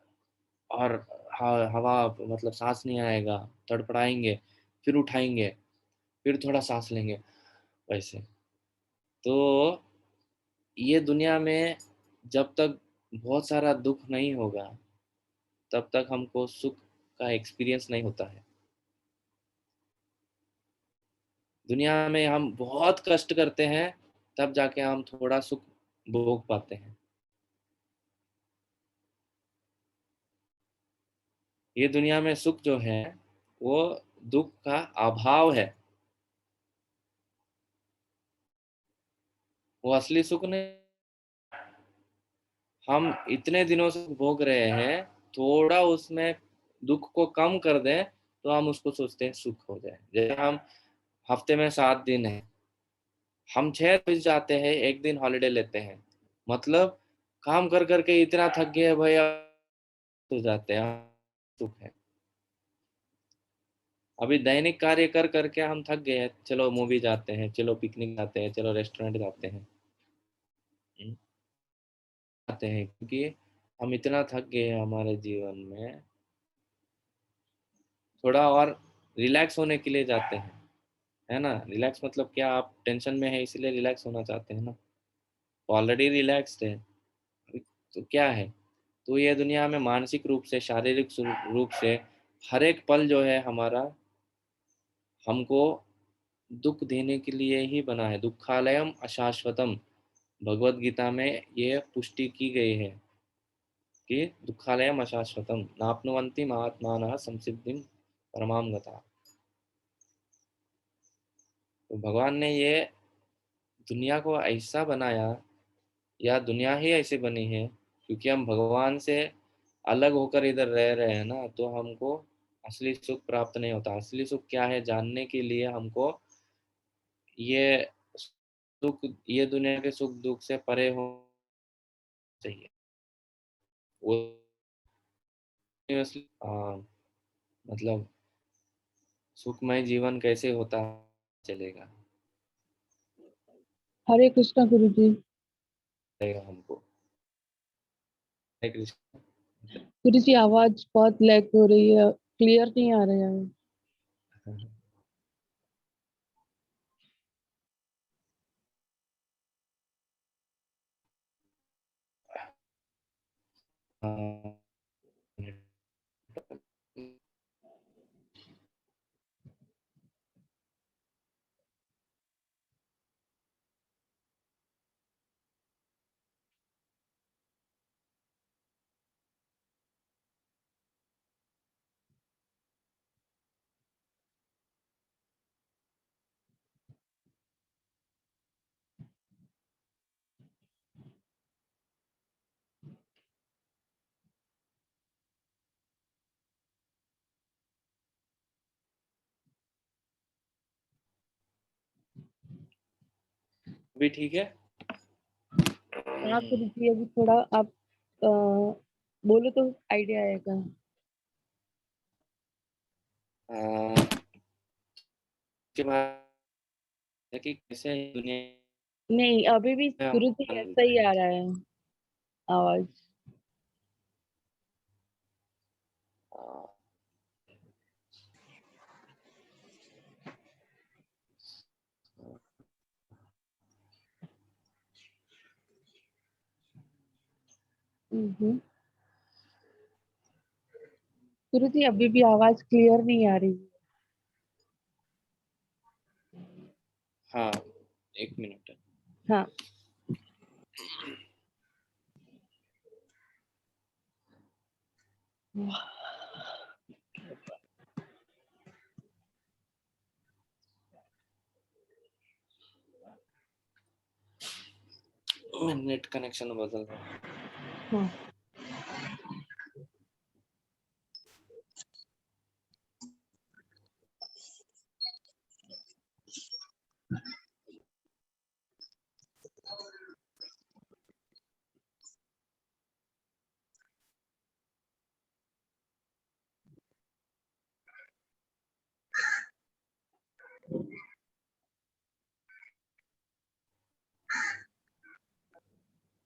और हवा मतलब सांस नहीं आएगा, तड़पड़ाएंगे, फिर उठाएंगे, फिर थोड़ा सांस लेंगे, वैसे। तो ये दुनिया में जब तक बहुत सारा दुख नहीं होगा तब तक हमको सुख का एक्सपीरियंस नहीं होता है। दुनिया में हम बहुत कष्ट करते हैं तब जाके हम थोड़ा सुख भोग पाते हैं। ये दुनिया में सुख जो है वो दुख का अभाव है। वो असली सुख नहीं। हम इतने दिनों से भोग रहे हैं, थोड़ा उसमें दुख को कम कर दें तो हम उसको सोचते हैं सुख हो जाए। जैसे हम हफ्ते में 7 दिन है, हम 6 दिन जाते हैं, एक दिन हॉलीडे लेते हैं, मतलब काम कर करके इतना थक गए भैया, तो जाते हैं, सुख है। अभी दैनिक कार्य कर करके हम थक गए हैं, चलो मूवी जाते हैं, चलो पिकनिक जाते हैं, चलो रेस्टोरेंट जाते हैं, जाते हैं, क्योंकि हम इतना थक गए हैं हमारे जीवन में, थोड़ा और रिलैक्स होने के लिए जाते हैं, है ना। रिलैक्स मतलब क्या, आप टेंशन में है इसलिए रिलैक्स होना चाहते हैं ना, ऑलरेडी रिलैक्स्ड है, तो क्या है। तो ये दुनिया में मानसिक रूप से, शारीरिक रूप से हर एक पल जो है हमारा, हमको दुख देने के लिए ही बना है। दुखालयम अशाश्वतम, भगवत गीता में ये पुष्टि की गई है कि दुखालयम अशाश्वतम नाप्नुवन्ति महात्मानः संसिद्धिं परमां गता। तो भगवान ने ये दुनिया को ऐसा बनाया, या दुनिया ही ऐसी बनी है क्योंकि हम भगवान से अलग होकर इधर रह रहे हैं ना, तो हमको असली सुख प्राप्त नहीं होता। असली सुख क्या है जानने के लिए हमको ये सुख, ये दुनिया के सुख दुख से परे हो चाहिए। वो असली मतलब सुखमय जीवन कैसे होता चलेगा, हरे कृष्णा गुरु जी। चलेगा हमको। हरे कृष्ण। गुरु जी आवाज बहुत लैग हो रही है, क्लियर नहीं आ रहा है। भी ठीक है। हाँ गुरु जी, अभी थोड़ा आप बोलो तो आइडिया आएगा। के बाद है कि कैसे दुनिया नहीं, अभी भी में गुरु जी हम ऐसा ही आ रहा है आवाज। गुरु जी अभी भी आवाज क्लियर नहीं आ रही। हाँ, 1 मिनट। हाँ। मैं नेट कनेक्शन बदल रहा हूँ। हाँ।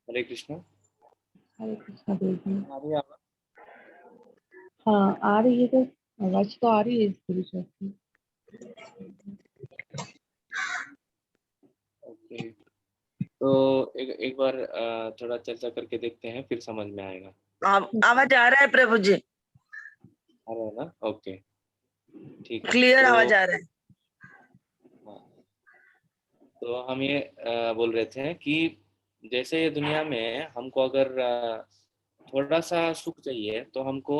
हरे कृष्णा। हरे कृष्णा गुरु जी। आ रही है आवाज? हाँ आ रही है, तो आवाज तो आ रही है गुरु जी की। ओके, तो एक बार थोड़ा चर्चा करके देखते हैं, फिर समझ में आएगा। आवाज आ रहा है प्रभु जी, आ रहा है ना? ओके, ठीक है। क्लियर तो आवाज आ रहा है। हाँ, तो हम ये बोल रहे थे कि जैसे ये दुनिया में हमको अगर थोड़ा सा सुख चाहिए तो हमको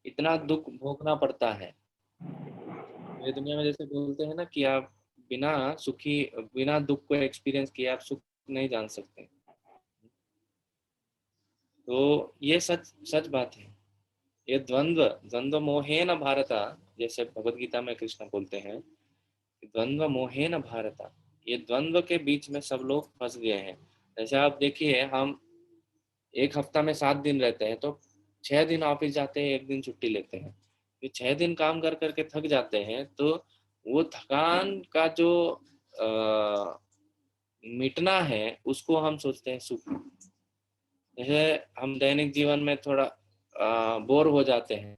इतना दुख भोगना पड़ता है। ये दुनिया में जैसे बोलते हैं ना कि आप बिना सुखी, बिना दुख को एक्सपीरियंस किए आप सुख नहीं जान सकते। तो ये सच सच बात है। ये द्वंद्व मोहेन भारत, जैसे भगवत गीता में कृष्ण बोलते हैं, द्वंद्व मोहेन भारत, ये द्वंद्व के बीच में सब लोग फंस गए हैं। जैसे आप देखिए, हम एक हफ्ता में 7 दिन रहते हैं, तो 6 दिन ऑफिस जाते हैं, 1 दिन छुट्टी लेते हैं। ये 6 दिन काम कर करके थक जाते हैं, तो वो थकान का जो मिटना है, उसको हम सोचते हैं सुख। जैसे हम दैनिक जीवन में थोड़ा बोर हो जाते हैं,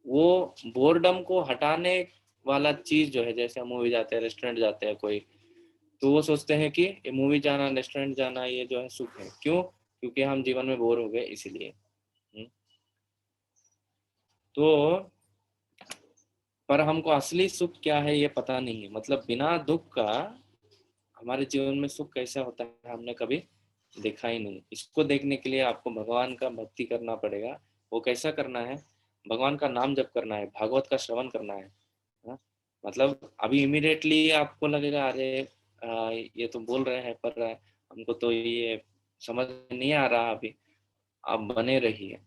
वो बोर्डम को हटाने वाला चीज जो है, जैसे हम मूवी जाते हैं, रेस्टोरेंट जाते हैं कोई, तो वो सोचते हैं कि ये मूवी जाना, रेस्टोरेंट जाना, ये जो है सुख है। क्यों? क्योंकि हम जीवन में बोर हो गए, इसीलिए। तो पर हमको असली सुख क्या है ये पता नहीं है। मतलब बिना दुख का हमारे जीवन में सुख कैसा होता है, हमने कभी देखा ही नहीं। इसको देखने के लिए आपको भगवान का भक्ति करना पड़ेगा। वो कैसा करना है? भगवान का नाम जप करना है, भागवत का श्रवण करना है। हाँ? मतलब अभी इमीडिएटली आपको लगेगा, अरे ये तो बोल रहे हैं, पर हमको तो ये समझ नहीं आ रहा अभी। आप बने रहिए,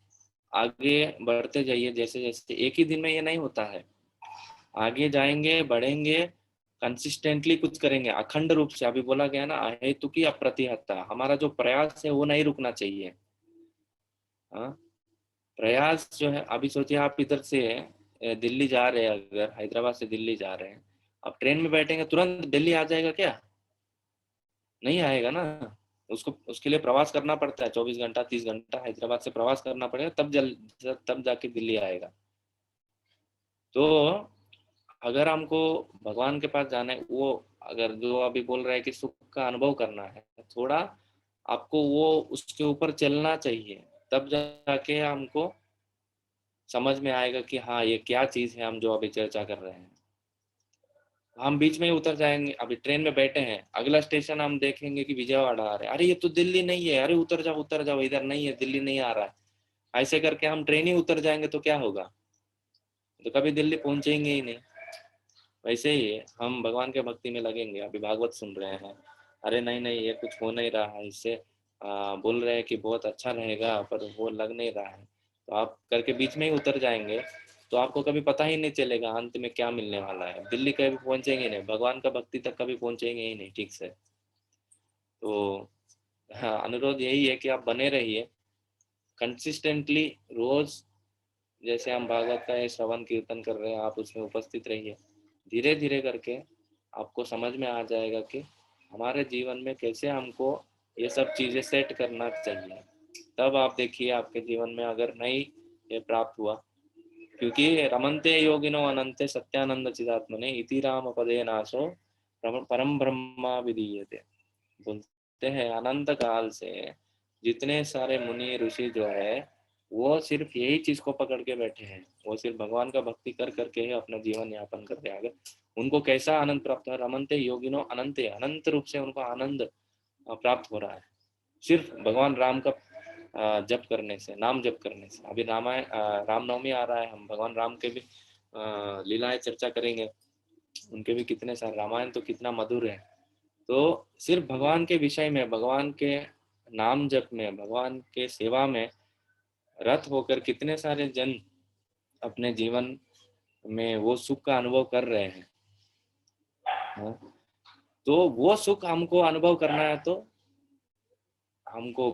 आगे बढ़ते जाइए। जैसे जैसे एक ही दिन में ये नहीं होता है, आगे जाएंगे, बढ़ेंगे, कंसिस्टेंटली कुछ करेंगे, अखंड रूप से। अभी बोला गया ना, अहेतुकी अप्रतिहत्ता, हमारा जो प्रयास है वो नहीं रुकना चाहिए। हाँ, प्रयास जो है, अभी सोचिए आप इधर से दिल्ली जा रहे हैं, अगर हैदराबाद से दिल्ली जा रहे हैं, आप ट्रेन में बैठेंगे तुरंत दिल्ली आ जाएगा क्या? नहीं आएगा ना। उसको उसके लिए प्रवास करना पड़ता है, 24 घंटा 30 घंटा हैदराबाद से प्रवास करना पड़ेगा, तब जाके दिल्ली आएगा। तो अगर हमको भगवान के पास जाना है, वो अगर जो अभी बोल रहा है कि सुख का अनुभव करना है, थोड़ा आपको वो उसके ऊपर चलना चाहिए, तब जाके हमको समझ में आएगा कि हाँ, ये क्या चीज है हम जो अभी चर्चा कर रहे हैं। हम बीच में ही उतर जाएंगे। अभी ट्रेन में बैठे हैं, अगला स्टेशन हम देखेंगे कि विजयवाड़ा आ रहा है, अरे ये तो दिल्ली नहीं है, अरे उतर जाओ, इधर नहीं है, दिल्ली नहीं आ रहा है। ऐसे करके हम ट्रेन ही उतर जाएंगे तो क्या होगा? तो कभी दिल्ली पहुंचेंगे ही नहीं। वैसे ही हम भगवान के भक्ति में लगेंगे। अभी भागवत सुन रहे हैं, अरे नहीं नहीं, ये कुछ हो नहीं रहा है, इससे बोल रहे हैं कि बहुत अच्छा रहेगा, पर वो लग नहीं रहा है, तो आप करके बीच में ही उतर जाएंगे, तो आपको कभी पता ही नहीं चलेगा अंत में क्या मिलने वाला है। दिल्ली कभी पहुंचेंगे नहीं, भगवान का भक्ति तक कभी पहुंचेंगे ही नहीं ठीक से। तो हाँ, अनुरोध यही है कि आप बने रहिए कंसिस्टेंटली। रोज जैसे हम भागवत का ये श्रवण कीर्तन कर रहे हैं, आप उसमें उपस्थित रहिए। धीरे धीरे करके आपको समझ में आ जाएगा कि हमारे जीवन में कैसे हमको ये सब चीजें सेट करना चाहिए। तब आप देखिए आपके जीवन में अगर नहीं ये प्राप्त हुआ, क्योंकि रमन्ते योगिनो अनंते सत्यानंद चिदात्मने इति राम पदे नाशो परम ब्रह्मा विधीयते। बोलते हैं अनंत काल से जितने सारे मुनि ऋषि जो है, वो सिर्फ यही चीज को पकड़ के बैठे हैं। वो सिर्फ भगवान का भक्ति कर करके ही अपना जीवन यापन कर रहे हैं। अगर उनको कैसा आनंद प्राप्त हो, रमनते योगिनो अनंते, अनंत रूप से उनको आनंद प्राप्त हो रहा है सिर्फ भगवान राम का जप करने से, नाम जप करने से। अभी रामनवमी आ रहा है, हम भगवान राम के भी लीलाएं चर्चा करेंगे। उनके भी कितने सारे, रामायण तो कितना मधुर है। तो सिर्फ भगवान के विषय में, भगवान के नाम जप में, भगवान के सेवा में रत होकर कितने सारे जन अपने जीवन में वो सुख का अनुभव कर रहे हैं। हाँ? तो वो सुख हमको अनुभव करना है, तो हमको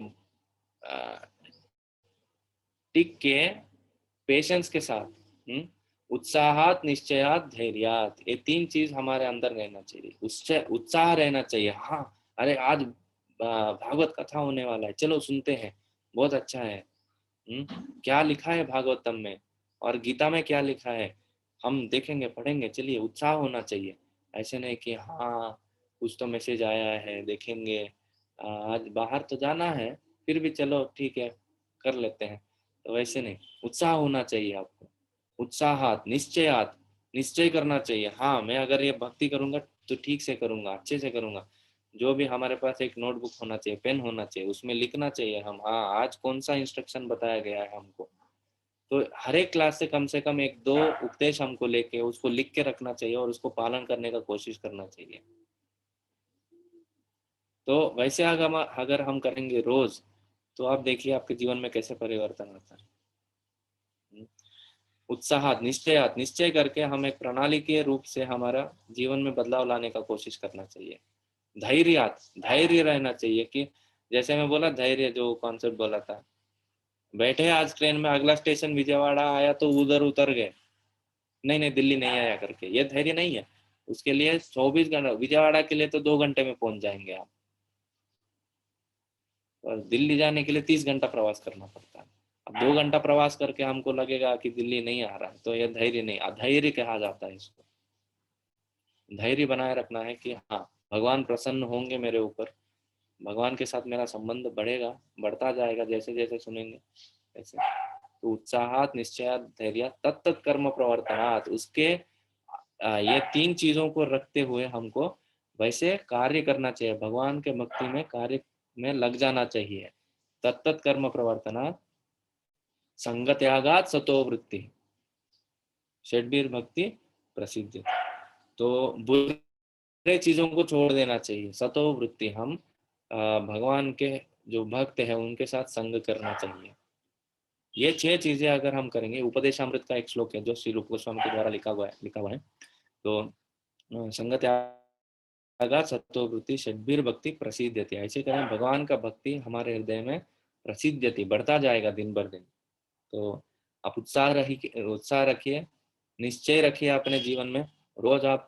टिक के पेशेंस के साथ, उत्साहात निश्चयात धैर्यात, ये 3 चीज हमारे अंदर रहना चाहिए। उत्साह रहना चाहिए। हाँ, अरे आज भागवत कथा होने वाला है, चलो सुनते हैं, बहुत अच्छा है। क्या लिखा है भागवतम में और गीता में क्या लिखा है, हम देखेंगे, पढ़ेंगे, चलिए, उत्साह होना चाहिए। ऐसे नहीं कि हाँ कुछ तो मैसेज आया है, देखेंगे, आज बाहर तो जाना है, फिर भी चलो ठीक है कर लेते हैं। तो वैसे नहीं, उत्साह होना चाहिए आपको। उत्साहात निश्चयात, निश्चय करना चाहिए, हाँ मैं अगर ये भक्ति करूंगा तो ठीक से करूंगा, अच्छे से करूंगा। जो भी हमारे पास एक नोटबुक होना चाहिए, पेन होना चाहिए, उसमें लिखना चाहिए हम, हाँ आज कौन सा इंस्ट्रक्शन बताया गया है हमको। तो हर एक क्लास से कम 1-2 उपदेश हमको लेके उसको लिख के रखना चाहिए और उसको पालन करने का कोशिश करना चाहिए। तो वैसे अगर हम करेंगे रोज, तो आप देखिए आपके जीवन में कैसे परिवर्तन आता है। उत्साहात निश्चय करके हम एक प्रणाली के रूप से हमारा जीवन में बदलाव लाने का कोशिश करना चाहिए। धैर्य रहना चाहिए कि जैसे मैं बोला, धैर्य जो कॉन्सेप्ट बोला था, बैठे आज ट्रेन में, अगला स्टेशन विजयवाड़ा आया तो उधर उतर गए, नहीं दिल्ली नहीं आया करके, ये धैर्य नहीं है। उसके लिए 24 घंटे, विजयवाड़ा के लिए तो 2 घंटे में पहुंच जाएंगे आप, और दिल्ली जाने के लिए 30 घंटा प्रवास करना पड़ता है। अब 2 घंटा प्रवास करके हमको लगेगा कि दिल्ली नहीं आ रहा है, तो यह धैर्य नहीं, अधैर्य कहा जाता है इसको। धैर्य बनाए रखना है कि हाँ, भगवान प्रसन्न होंगे मेरे ऊपर, भगवान के साथ मेरा संबंध बढ़ता जाएगा जैसे जैसे सुनेंगे ऐसे। तो उत्साहात निश्चयात धैर्य तत्त कर्म प्रवर्तनात्, उसके ये 3 चीजों को रखते हुए हमको वैसे कार्य करना चाहिए, भगवान के भक्ति में कार्य में लग जाना चाहिए। तत्त कर्म प्रवर्तनात् संग त्यागात सतो वृत्ति षड्बीर भक्ति प्रसिद्ध। तो बुरे चीजों को छोड़ देना चाहिए, सतो वृत्ति, हम भगवान के जो भक्त है उनके साथ संग करना चाहिए। ये 6 चीजें अगर हम करेंगे, उपदेशामृत का एक श्लोक है जो श्री रूप गोस्वामी के द्वारा लिखा हुआ है। तो संग त्यागात सतो वृत्ति षड्बीर भक्ति प्रसिद्धति, ऐसे करें भगवान का भक्ति हमारे हृदय में प्रसिद्धति बढ़ता जाएगा दिन भर दिन। तो आप उत्साह रखिए, निश्चय रखिए अपने जीवन में। रोज आप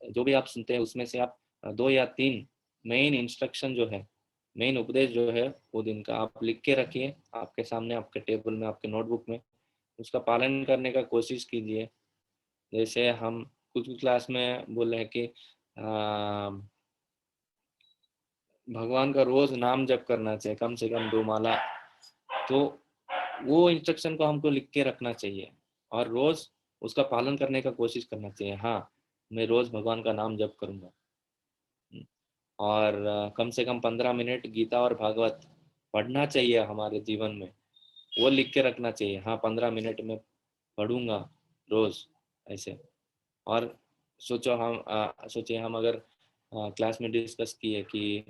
जो भी आप सुनते हैं उसमें से आप 2 या 3 मेन इंस्ट्रक्शन जो है, मेन उपदेश जो है वो दिन का आप लिख के रखिए आपके सामने, आपके टेबल में, आपके नोटबुक में, उसका पालन करने का कोशिश कीजिए। जैसे हम कुछ क्लास में बोल रहे हैं कि भगवान का रोज नाम जप करना चाहिए, कम से कम 2 माला, तो वो इंस्ट्रक्शन को हमको लिख के रखना चाहिए और रोज उसका पालन करने का कोशिश करना चाहिए। हाँ, मैं रोज भगवान का नाम जप करूंगा, और कम से कम 15 मिनट गीता और भागवत पढ़ना चाहिए हमारे जीवन में, वो लिख के रखना चाहिए। हाँ, 15 मिनट में पढ़ूंगा रोज ऐसे। और सोचिए हम अगर क्लास में डिस्कस किए कि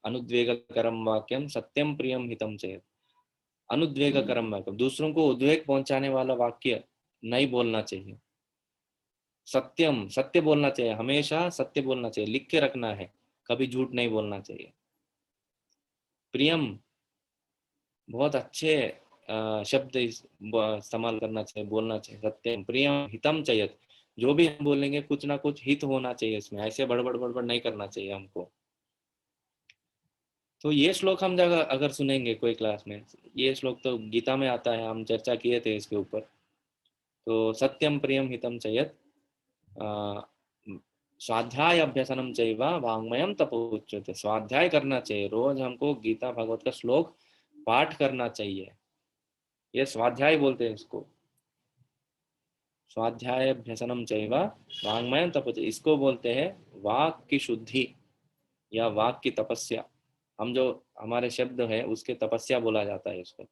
अनुद्वेगकरम वाक्यम सत्यम प्रियम हितम चेत, अनुद्वेगकरम वाक्य, दूसरों को उद्वेग पहुंचाने वाला वाक्य नहीं बोलना चाहिए। सत्यम, सत्य बोलना चाहिए, हमेशा सत्य बोलना चाहिए, लिख के रखना है, कभी झूठ नहीं बोलना चाहिए। प्रियम, बहुत अच्छे शब्द इस्तेमाल करना चाहिए, बोलना चाहिए। सत्यम प्रियम हितम चाहिए, जो भी हम बोलेंगे कुछ ना कुछ हित होना चाहिए इसमें, ऐसे बड़बड़ नहीं करना चाहिए हमको। तो ये श्लोक हम जगह अगर सुनेंगे कोई क्लास में, ये श्लोक तो गीता में आता है, हम चर्चा किए थे इसके ऊपर। तो सत्यम प्रियम हितम चयत स्वाध्याय अभ्यसनम चैव वाङ्मयम तपोच्यते, स्वाध्याय करना चाहिए, रोज हमको गीता भागवत का श्लोक पाठ करना चाहिए। ये स्वाध्याय बोलते हैं इसको, स्वाध्याय अभ्यसनम चैव वाङ्मयम तपोच्यते, इसको बोलते हैं वाक की शुद्धि या वाक की तपस्या। हम जो हमारे शब्द है उसके तपस्या बोला जाता है इसको।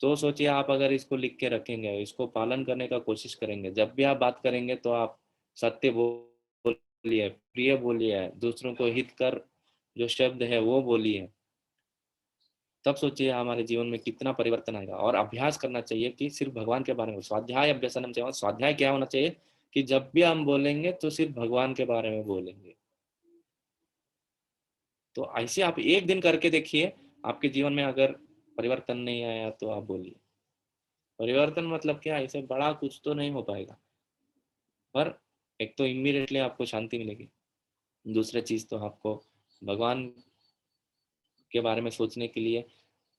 तो सोचिए आप अगर इसको लिख के रखेंगे, इसको पालन करने का कोशिश करेंगे, जब भी आप बात करेंगे तो आप सत्य बोलिए, प्रिय बोलिए, दूसरों को हित कर जो शब्द है वो बोलिए, तब सोचिए हमारे जीवन में कितना परिवर्तन आएगा। और अभ्यास करना चाहिए कि सिर्फ भगवान के बारे में, स्वाध्याय अभ्यसनम चाहिए। स्वाध्याय क्या होना चाहिए कि जब भी हम बोलेंगे तो सिर्फ भगवान के बारे में बोलेंगे। तो ऐसे आप एक दिन करके देखिए, आपके जीवन में अगर परिवर्तन नहीं आया तो आप बोलिए। परिवर्तन मतलब क्या, ऐसे बड़ा कुछ तो नहीं हो पाएगा, पर एक तो इमीडिएटली आपको शांति मिलेगी, दूसरा चीज तो आपको भगवान के बारे में सोचने के लिए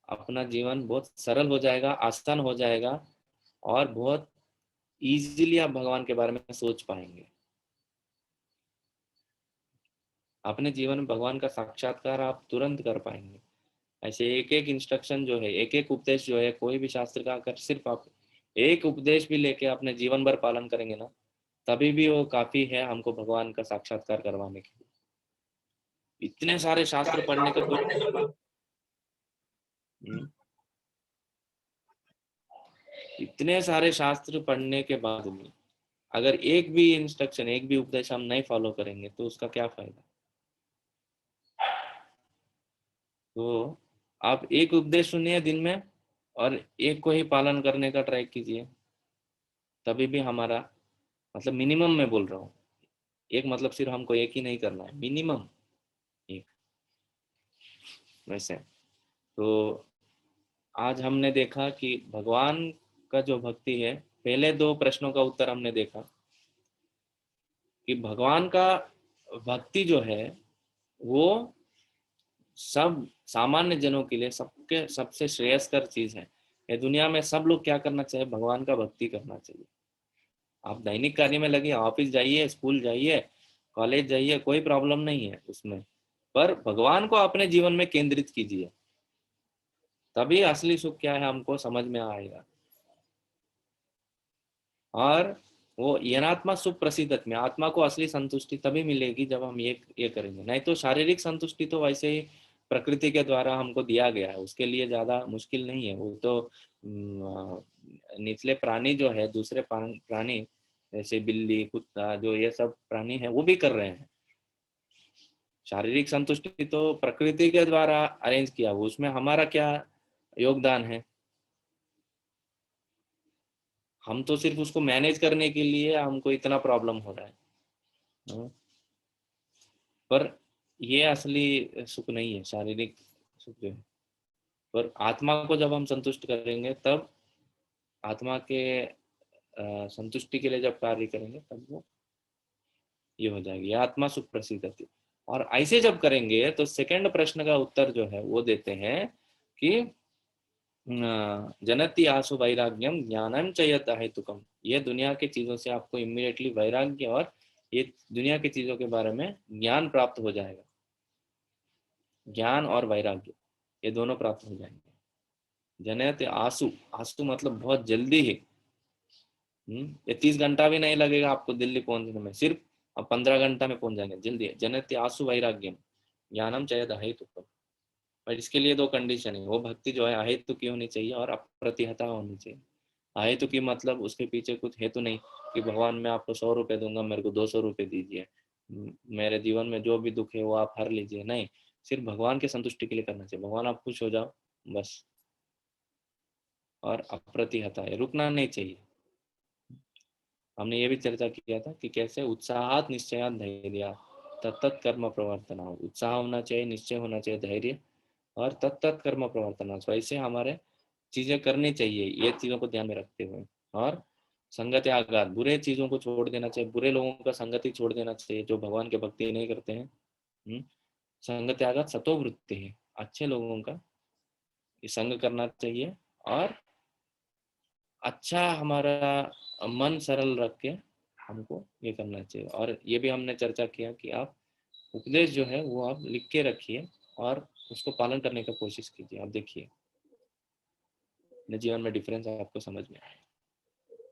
अपना जीवन बहुत सरल हो जाएगा, आसान हो जाएगा, और बहुत इजीली आप भगवान के बारे में सोच पाएंगे। अपने जीवन में भगवान का साक्षात्कार आप तुरंत कर पाएंगे। ऐसे एक एक इंस्ट्रक्शन जो है, एक एक उपदेश जो है, कोई भी शास्त्र का अगर सिर्फ आप एक उपदेश भी लेके अपने जीवन भर पालन करेंगे ना, तभी भी वो काफी है हमको भगवान का साक्षात्कार करवाने के लिए। इतने सारे शास्त्र पढ़ने का इतने सारे शास्त्र पढ़ने के बाद भी अगर एक भी इंस्ट्रक्शन, एक भी उपदेश हम नहीं फॉलो करेंगे तो उसका क्या फायदा। तो आप एक उपदेश सुनिए दिन में और एक को ही पालन करने का ट्राई कीजिए, तभी भी हमारा मतलब मिनिमम में बोल रहा हूँ, एक मतलब सिर्फ हमको एक ही नहीं करना है, मिनिमम एक। वैसे तो आज हमने देखा कि भगवान का जो भक्ति है, पहले 2 प्रश्नों का उत्तर हमने देखा कि भगवान का भक्ति जो है वो सब सामान्य जनों के लिए सबके सबसे श्रेयस्कर चीज है। ये दुनिया में सब लोग क्या करना चाहिए, भगवान का भक्ति करना चाहिए। आप दैनिक कार्य में लगे, ऑफिस जाइए, स्कूल जाइए, कॉलेज जाइए, कोई प्रॉब्लम नहीं है उसमें, पर भगवान को अपने जीवन में केंद्रित कीजिए, तभी असली सुख क्या है हमको समझ में आएगा। और वो येनात्मा सुख प्रसिद्धत में आत्मा को असली संतुष्टि तभी मिलेगी जब हम ये करेंगे। नहीं तो शारीरिक संतुष्टि तो वैसे ही प्रकृति के द्वारा हमको दिया गया है, उसके लिए ज्यादा मुश्किल नहीं है। वो तो निचले प्राणी जो है, दूसरे प्राणी जैसे बिल्ली, कुत्ता, जो ये सब प्राणी है वो भी कर रहे हैं। शारीरिक संतुष्टि तो प्रकृति के द्वारा अरेंज किया, उसमें हमारा क्या योगदान है? हम तो सिर्फ उसको मैनेज करने के लिए हमको इतना प्रॉब्लम हो रहा है। पर ये असली सुख नहीं है, शारीरिक सुख जो है। पर आत्मा को जब हम संतुष्ट करेंगे, तब आत्मा के संतुष्टि के लिए जब कार्य करेंगे, तब वो ये हो जाएगी, यह आत्मा सुख प्रसिद्ध थी। और ऐसे जब करेंगे तो सेकंड प्रश्न का उत्तर जो है वो देते हैं कि जनति आसु वैराग्यम ज्ञानम चयत हेतुकम। ये दुनिया के चीजों से आपको इमीडिएटली वैराग्य और ये दुनिया की चीजों के बारे में ज्ञान प्राप्त हो जाएगा। ज्ञान और वैराग्य ये दोनों प्राप्त हो जाएंगे। जनयति आसु, आसु मतलब बहुत जल्दी ही, ये 30 घंटा भी नहीं लगेगा आपको दिल्ली पहुंचने में, सिर्फ आप 15 घंटा में पहुंच जाएंगे जल्दी। जनयति आसु वैराग्यम ज्ञानम चयत अहेतुकम। पर इसके लिए 2 कंडीशन है। वो भक्ति जो है अहेतु की होनी चाहिए और अप्रतिहता होनी चाहिए। अहेतु की मतलब उसके पीछे कुछ हेतु नहीं कि भगवान मैं आपको 100 रुपये दूंगा, मेरे को 200 रुपये दीजिए, मेरे जीवन में जो भी दुख है वो आप हर लीजिए। नहीं, सिर्फ भगवान के संतुष्टि के लिए करना चाहिए, भगवान आप खुश हो जाओ बस। और अप्रतिहता है, रुकना नहीं चाहिए। हमने ये भी चर्चा किया था कि कैसे उत्साहात निश्चयात धैर्य तत्त कर्म प्रवर्तना। उत्साह होना चाहिए, निश्चय होना चाहिए, धैर्य और तत्त कर्म प्रवर्तना। वैसे हमारे चीजें करनी चाहिए ये चीजों को ध्यान में रखते हुए। और संगति आघात, बुरे चीजों को छोड़ देना चाहिए, बुरे लोगों का संगति छोड़ देना चाहिए जो भगवान के भक्ति नहीं करते हैं। संगति आघात सतोवृत्ति है, अच्छे लोगों का संग करना चाहिए और अच्छा हमारा मन सरल रख के हमको ये करना चाहिए। और ये भी हमने चर्चा किया कि आप उपदेश जो है वो आप लिख के रखिए और उसको पालन करने का कोशिश कीजिए। आप देखिए अपने जीवन में डिफरेंस आपको समझ में आए।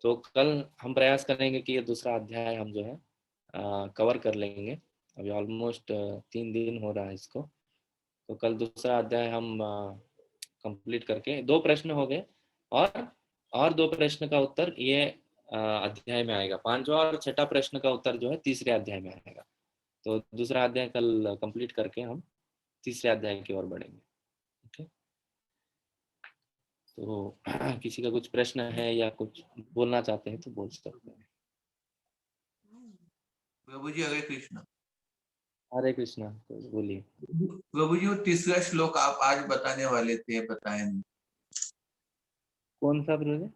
तो कल हम प्रयास करेंगे कि ये दूसरा अध्याय हम जो है कवर कर लेंगे। अभी ऑलमोस्ट 3 दिन हो रहा है इसको, तो कल दूसरा अध्याय हम कंप्लीट करके 2 प्रश्न हो गए और 2 प्रश्न का उत्तर ये अध्याय में आएगा। 5वां और 6ठा प्रश्न का उत्तर जो है तीसरे अध्याय में आएगा। तो दूसरा अध्याय कल कंप्लीट करके हम तीसरे अध्याय की ओर बढ़ेंगे। ओके, तो किसी का कुछ प्रश्न है या कुछ बोलना चाहते हैं तो बोल सकते हैं। प्रभु जी हरे कृष्ण। हरे कृष्णा, तो बोलिए। प्रभु जी वो तीसरा श्लोक आप आज बताने वाले थे, बताए नहीं। कौन सा प्रभु जी?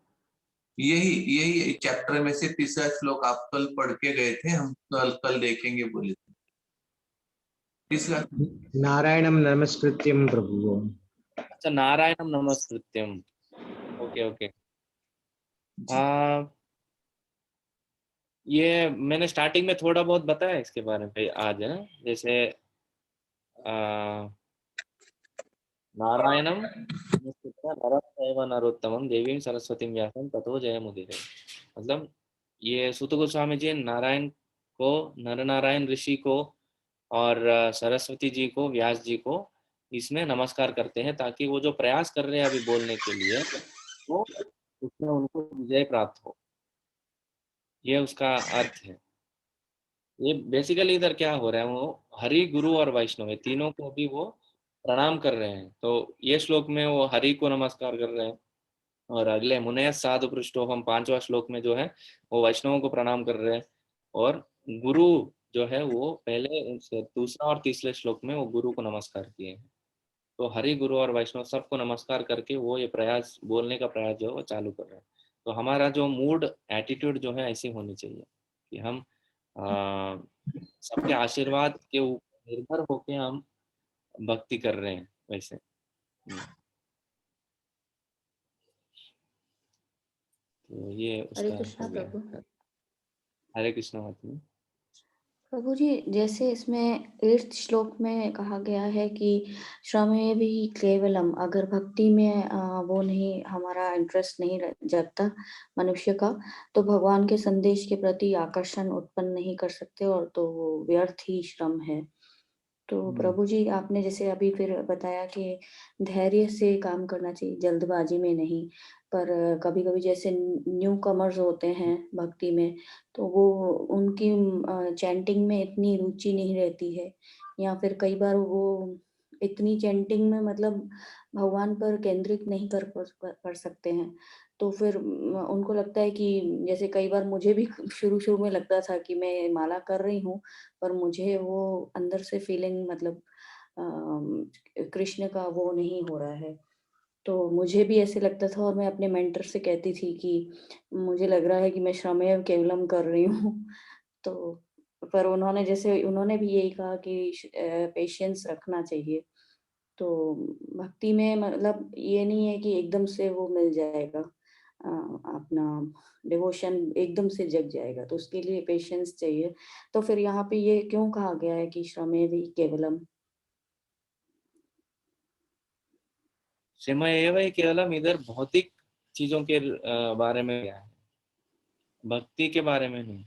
यही चैप्टर में से तीसरा श्लोक आप कल पढ़ के गए थे, हम कल देखेंगे बोले थे। तीसरा नारायणं नमस्कृत्यं प्रभु। अच्छा, नारायणं नमस्कृत्यम। Okay okay. ये मैंने स्टार्टिंग में थोड़ा बहुत बताया इसके बारे में आज, है ना? जैसे नारायणम नरम नरोत्तमम देवीं सरस्वती व्यासम ततो जयमुदीरये। मतलब ये सूत गोस्वामी जी नारायण को, नर नारायण ऋषि को और सरस्वती जी को, व्यास जी को इसमें नमस्कार करते हैं ताकि वो जो प्रयास कर रहे हैं अभी बोलने के लिए वो उसमें उनको विजय प्राप्त हो। ये उसका अर्थ है। ये बेसिकली इधर क्या हो रहा है, वो हरि, गुरु और वैष्णव है, तीनों को भी वो प्रणाम कर रहे हैं, तो ये श्लोक में वो हरि को नमस्कार कर रहे हैं, और अगले मुनय साधु पृष्ठोहम 5वां श्लोक में जो है वो वैष्णवों को प्रणाम कर रहे हैं, और गुरु जो है वो पहले दूसरा और तीसरे श्लोक में वो गुरु को नमस्कार किए हैं। तो हरि गुरु और वैष्णव सबको नमस्कार करके वो ये प्रयास बोलने का प्रयास जो है वो चालू कर रहे हैं। तो हमारा जो मूड एटीट्यूड जो है ऐसी होनी चाहिए कि हम सबके आशीर्वाद के ऊपर निर्भर होके हम भक्ति कर रहे हैं वैसे। तो ये हरे उसका कृष्णा हो गया। प्रभु। हरे कृष्णा महात्मा। प्रभु जी, जैसे इसमें 8th श्लोक में कहा गया है कि श्रमेव ही केवलम, अगर भक्ति में वो नहीं, हमारा इंटरेस्ट नहीं जगता मनुष्य का, तो भगवान के संदेश के प्रति आकर्षण उत्पन्न नहीं कर सकते, और तो वो व्यर्थ ही श्रम है। तो प्रभु जी, आपने जैसे अभी फिर बताया कि धैर्य से काम करना चाहिए, जल्दबाजी में नहीं। पर कभी कभी जैसे न्यू कमर्स होते हैं भक्ति में, तो वो उनकी चैंटिंग में इतनी रुचि नहीं रहती है, या फिर कई बार वो इतनी चैंटिंग में मतलब भगवान पर केंद्रित नहीं कर सकते हैं। तो फिर उनको लगता है कि जैसे कई बार मुझे भी शुरू शुरू में लगता था कि मैं माला कर रही हूँ, पर मुझे वो अंदर से फीलिंग मतलब कृष्ण का वो नहीं हो रहा है। तो मुझे भी ऐसे लगता था, और मैं अपने मेंटर से कहती थी कि मुझे लग रहा है कि मैं श्रमेव केवलम कर रही हूँ। तो पर उन्होंने भी यही कहा कि पेशेंस रखना चाहिए। तो भक्ति में मतलब ये नहीं है कि एकदम से वो मिल जाएगा, अपना डिवोशन एकदम से जग जाएगा, तो उसके लिए पेशेंस चाहिए। तो फिर यहाँ पे ये क्यों कहा गया है कि श्रमेव केवलम? श्रमय एव केवलम इधर भौतिक चीजों के बारे में क्या है, भक्ति के बारे में नहीं।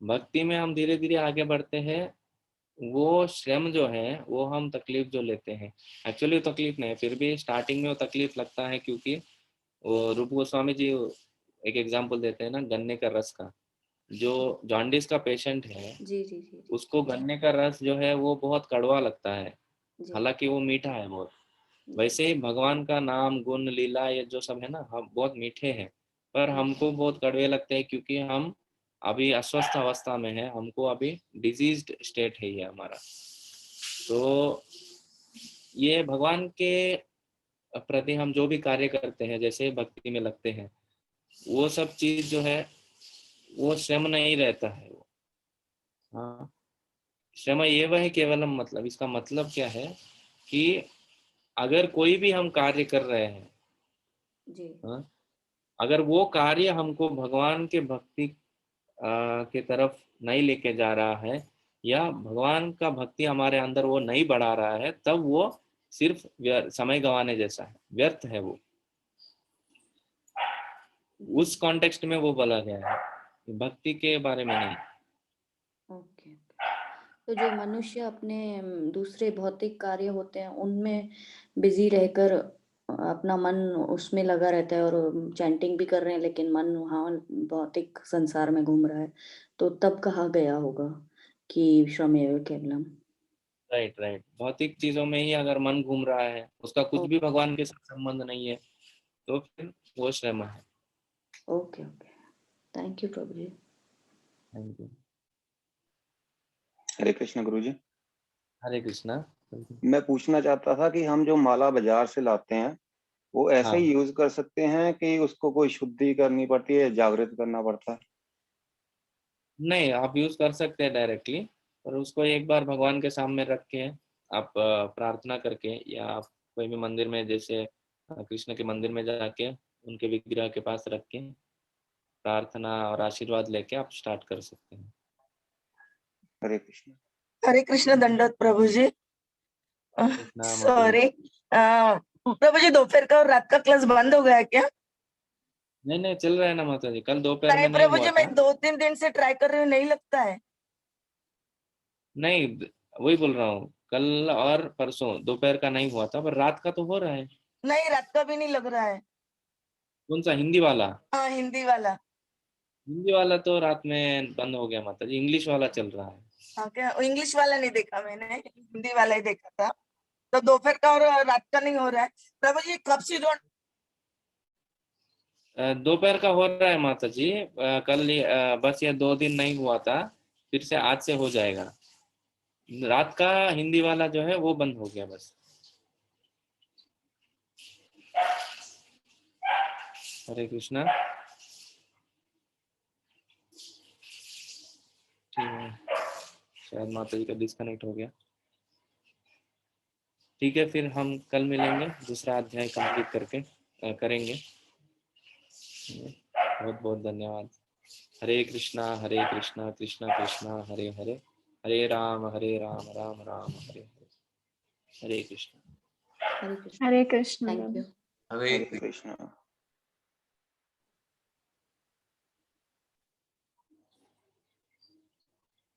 भक्ति में हम धीरे धीरे आगे बढ़ते हैं, वो श्रम जो है वो हम तकलीफ जो लेते हैं, एक्चुअली तकलीफ नहीं है, फिर भी स्टार्टिंग में वो तकलीफ लगता है, क्योंकि वो रूप गोस्वामी जी एक एग्जांपल देते हैं ना गन्ने का रस का। जो जॉन्डिस का पेशेंट है जी जी जी उसको गन्ने का रस जो है वो बहुत कड़वा लगता है, जी हालांकि वो मीठा है बहुत। जी वैसे ही भगवान का नाम गुण लीला ये जो सब है ना, हम बहुत मीठे हैं, पर हमको बहुत कड़वे लगते हैं, क्योंकि हम अभी अस्वस्थ अवस्था में है, हमको अभी डिजीज्ड स्टेट है ये हमारा। तो ये भगवान के प्रति हम जो भी कार्य करते हैं, जैसे भक्ति में लगते हैं, वो सब चीज जो है वो श्रम नहीं रहता है वो। हाँ, श्रम ये वह है केवलम, मतलब इसका मतलब क्या है कि अगर कोई भी हम कार्य कर रहे हैं, जी हाँ, अगर वो कार्य हमको भगवान के भक्ति के तरफ नहीं लेके जा रहा है, या भगवान का भक्ति हमारे अंदर वो नहीं बढ़ा रहा है, तब वो सिर्फ समय गंवाने जैसा है, व्यर्थ है वो। उस कॉन्टेक्स्ट में वो बोला गया है, भक्ति के बारे में नहीं। ओके। तो जो मनुष्य अपने दूसरे भौतिक कार्य होते हैं उनमें बिजी रहकर अपना मन उसमें लगा रहता है, और चैंटिंग भी कर रहे हैं, लेकिन मन वहाँ भौतिक संसार में घूम रहा है, तो तब कहा गया होगा कि श्रमेव केवलम। राइट राइट, भौतिक चीजों में ही अगर मन घूम रहा है, उसका कुछ भी भगवान के साथ संबंध नहीं है, तो फिर वो श्रम है। Okay okay, thank you Prabhu ji. Thank you. Hare Krishna guru ji. हरे कृष्णा। मैं पूछना चाहता था कि हम जो माला बाजार से लाते हैं वो ऐसे हाँ, ही यूज कर सकते हैं कि उसको कोई शुद्धि करनी पड़ती है, जागृत करना पड़ता है? नहीं, आप यूज कर सकते हैं डायरेक्टली, पर उसको एक बार भगवान के सामने रख के आप प्रार्थना करके, या आप कोई भी मंदिर में, जैसे कृष्ण के मंदिर में जाके उनके विग्रह के पास रख के प्रार्थना और आशीर्वाद लेके आप स्टार्ट कर सकते हैं। हरे कृष्ण। हरे कृष्ण, दंडवत प्रभु जी। कृष्णा सॉरी प्रभु जी, दोपहर का और रात का क्लास बंद हो गया है क्या? नहीं नहीं, चल रहा है ना माता जी, कल दोपहर नहीं में नहीं प्रभु हुआ जी, था। मैं 2-3 दिन से ट्राई कर रही हूँ, नहीं लगता है। नहीं, वही बोल रहा हूँ, कल और परसों दोपहर का नहीं हुआ था, पर रात का तो हो रहा है। नहीं, रात का भी नहीं लग रहा है। कौन सा, हिंदी वाला? हाँ, हिंदी वाला। हिंदी वाला तो रात में बंद हो गया माता जी, इंग्लिश वाला चल रहा है। हाँ क्या? इंग्लिश वाला नहीं देखा मैंने, हिंदी वाला ही देखा था। तो दोपहर का और रात का नहीं हो रहा है प्रभु जी। कब से जो दोपहर का हो रहा है माता जी। कल बस ये 2 दिन नहीं हुआ था, फिर से आज से हो जाएगा। रात का हिंदी वाला जो है वो बंद हो गया बस। हरे कृष्णा। ठीक है, शायद माता जी का डिस्कनेक्ट हो गया। ठीक है, फिर हम कल मिलेंगे, दूसरा अध्याय कंप्लीट करके करेंगे। बहुत बहुत धन्यवाद। हरे कृष्णा कृष्णा कृष्णा हरे हरे, हरे राम राम राम हरे हरे। हरे कृष्णा। हरे कृष्ण। हरे कृष्ण थैंक प्रभु। यू। हरे हरे कृष्णा।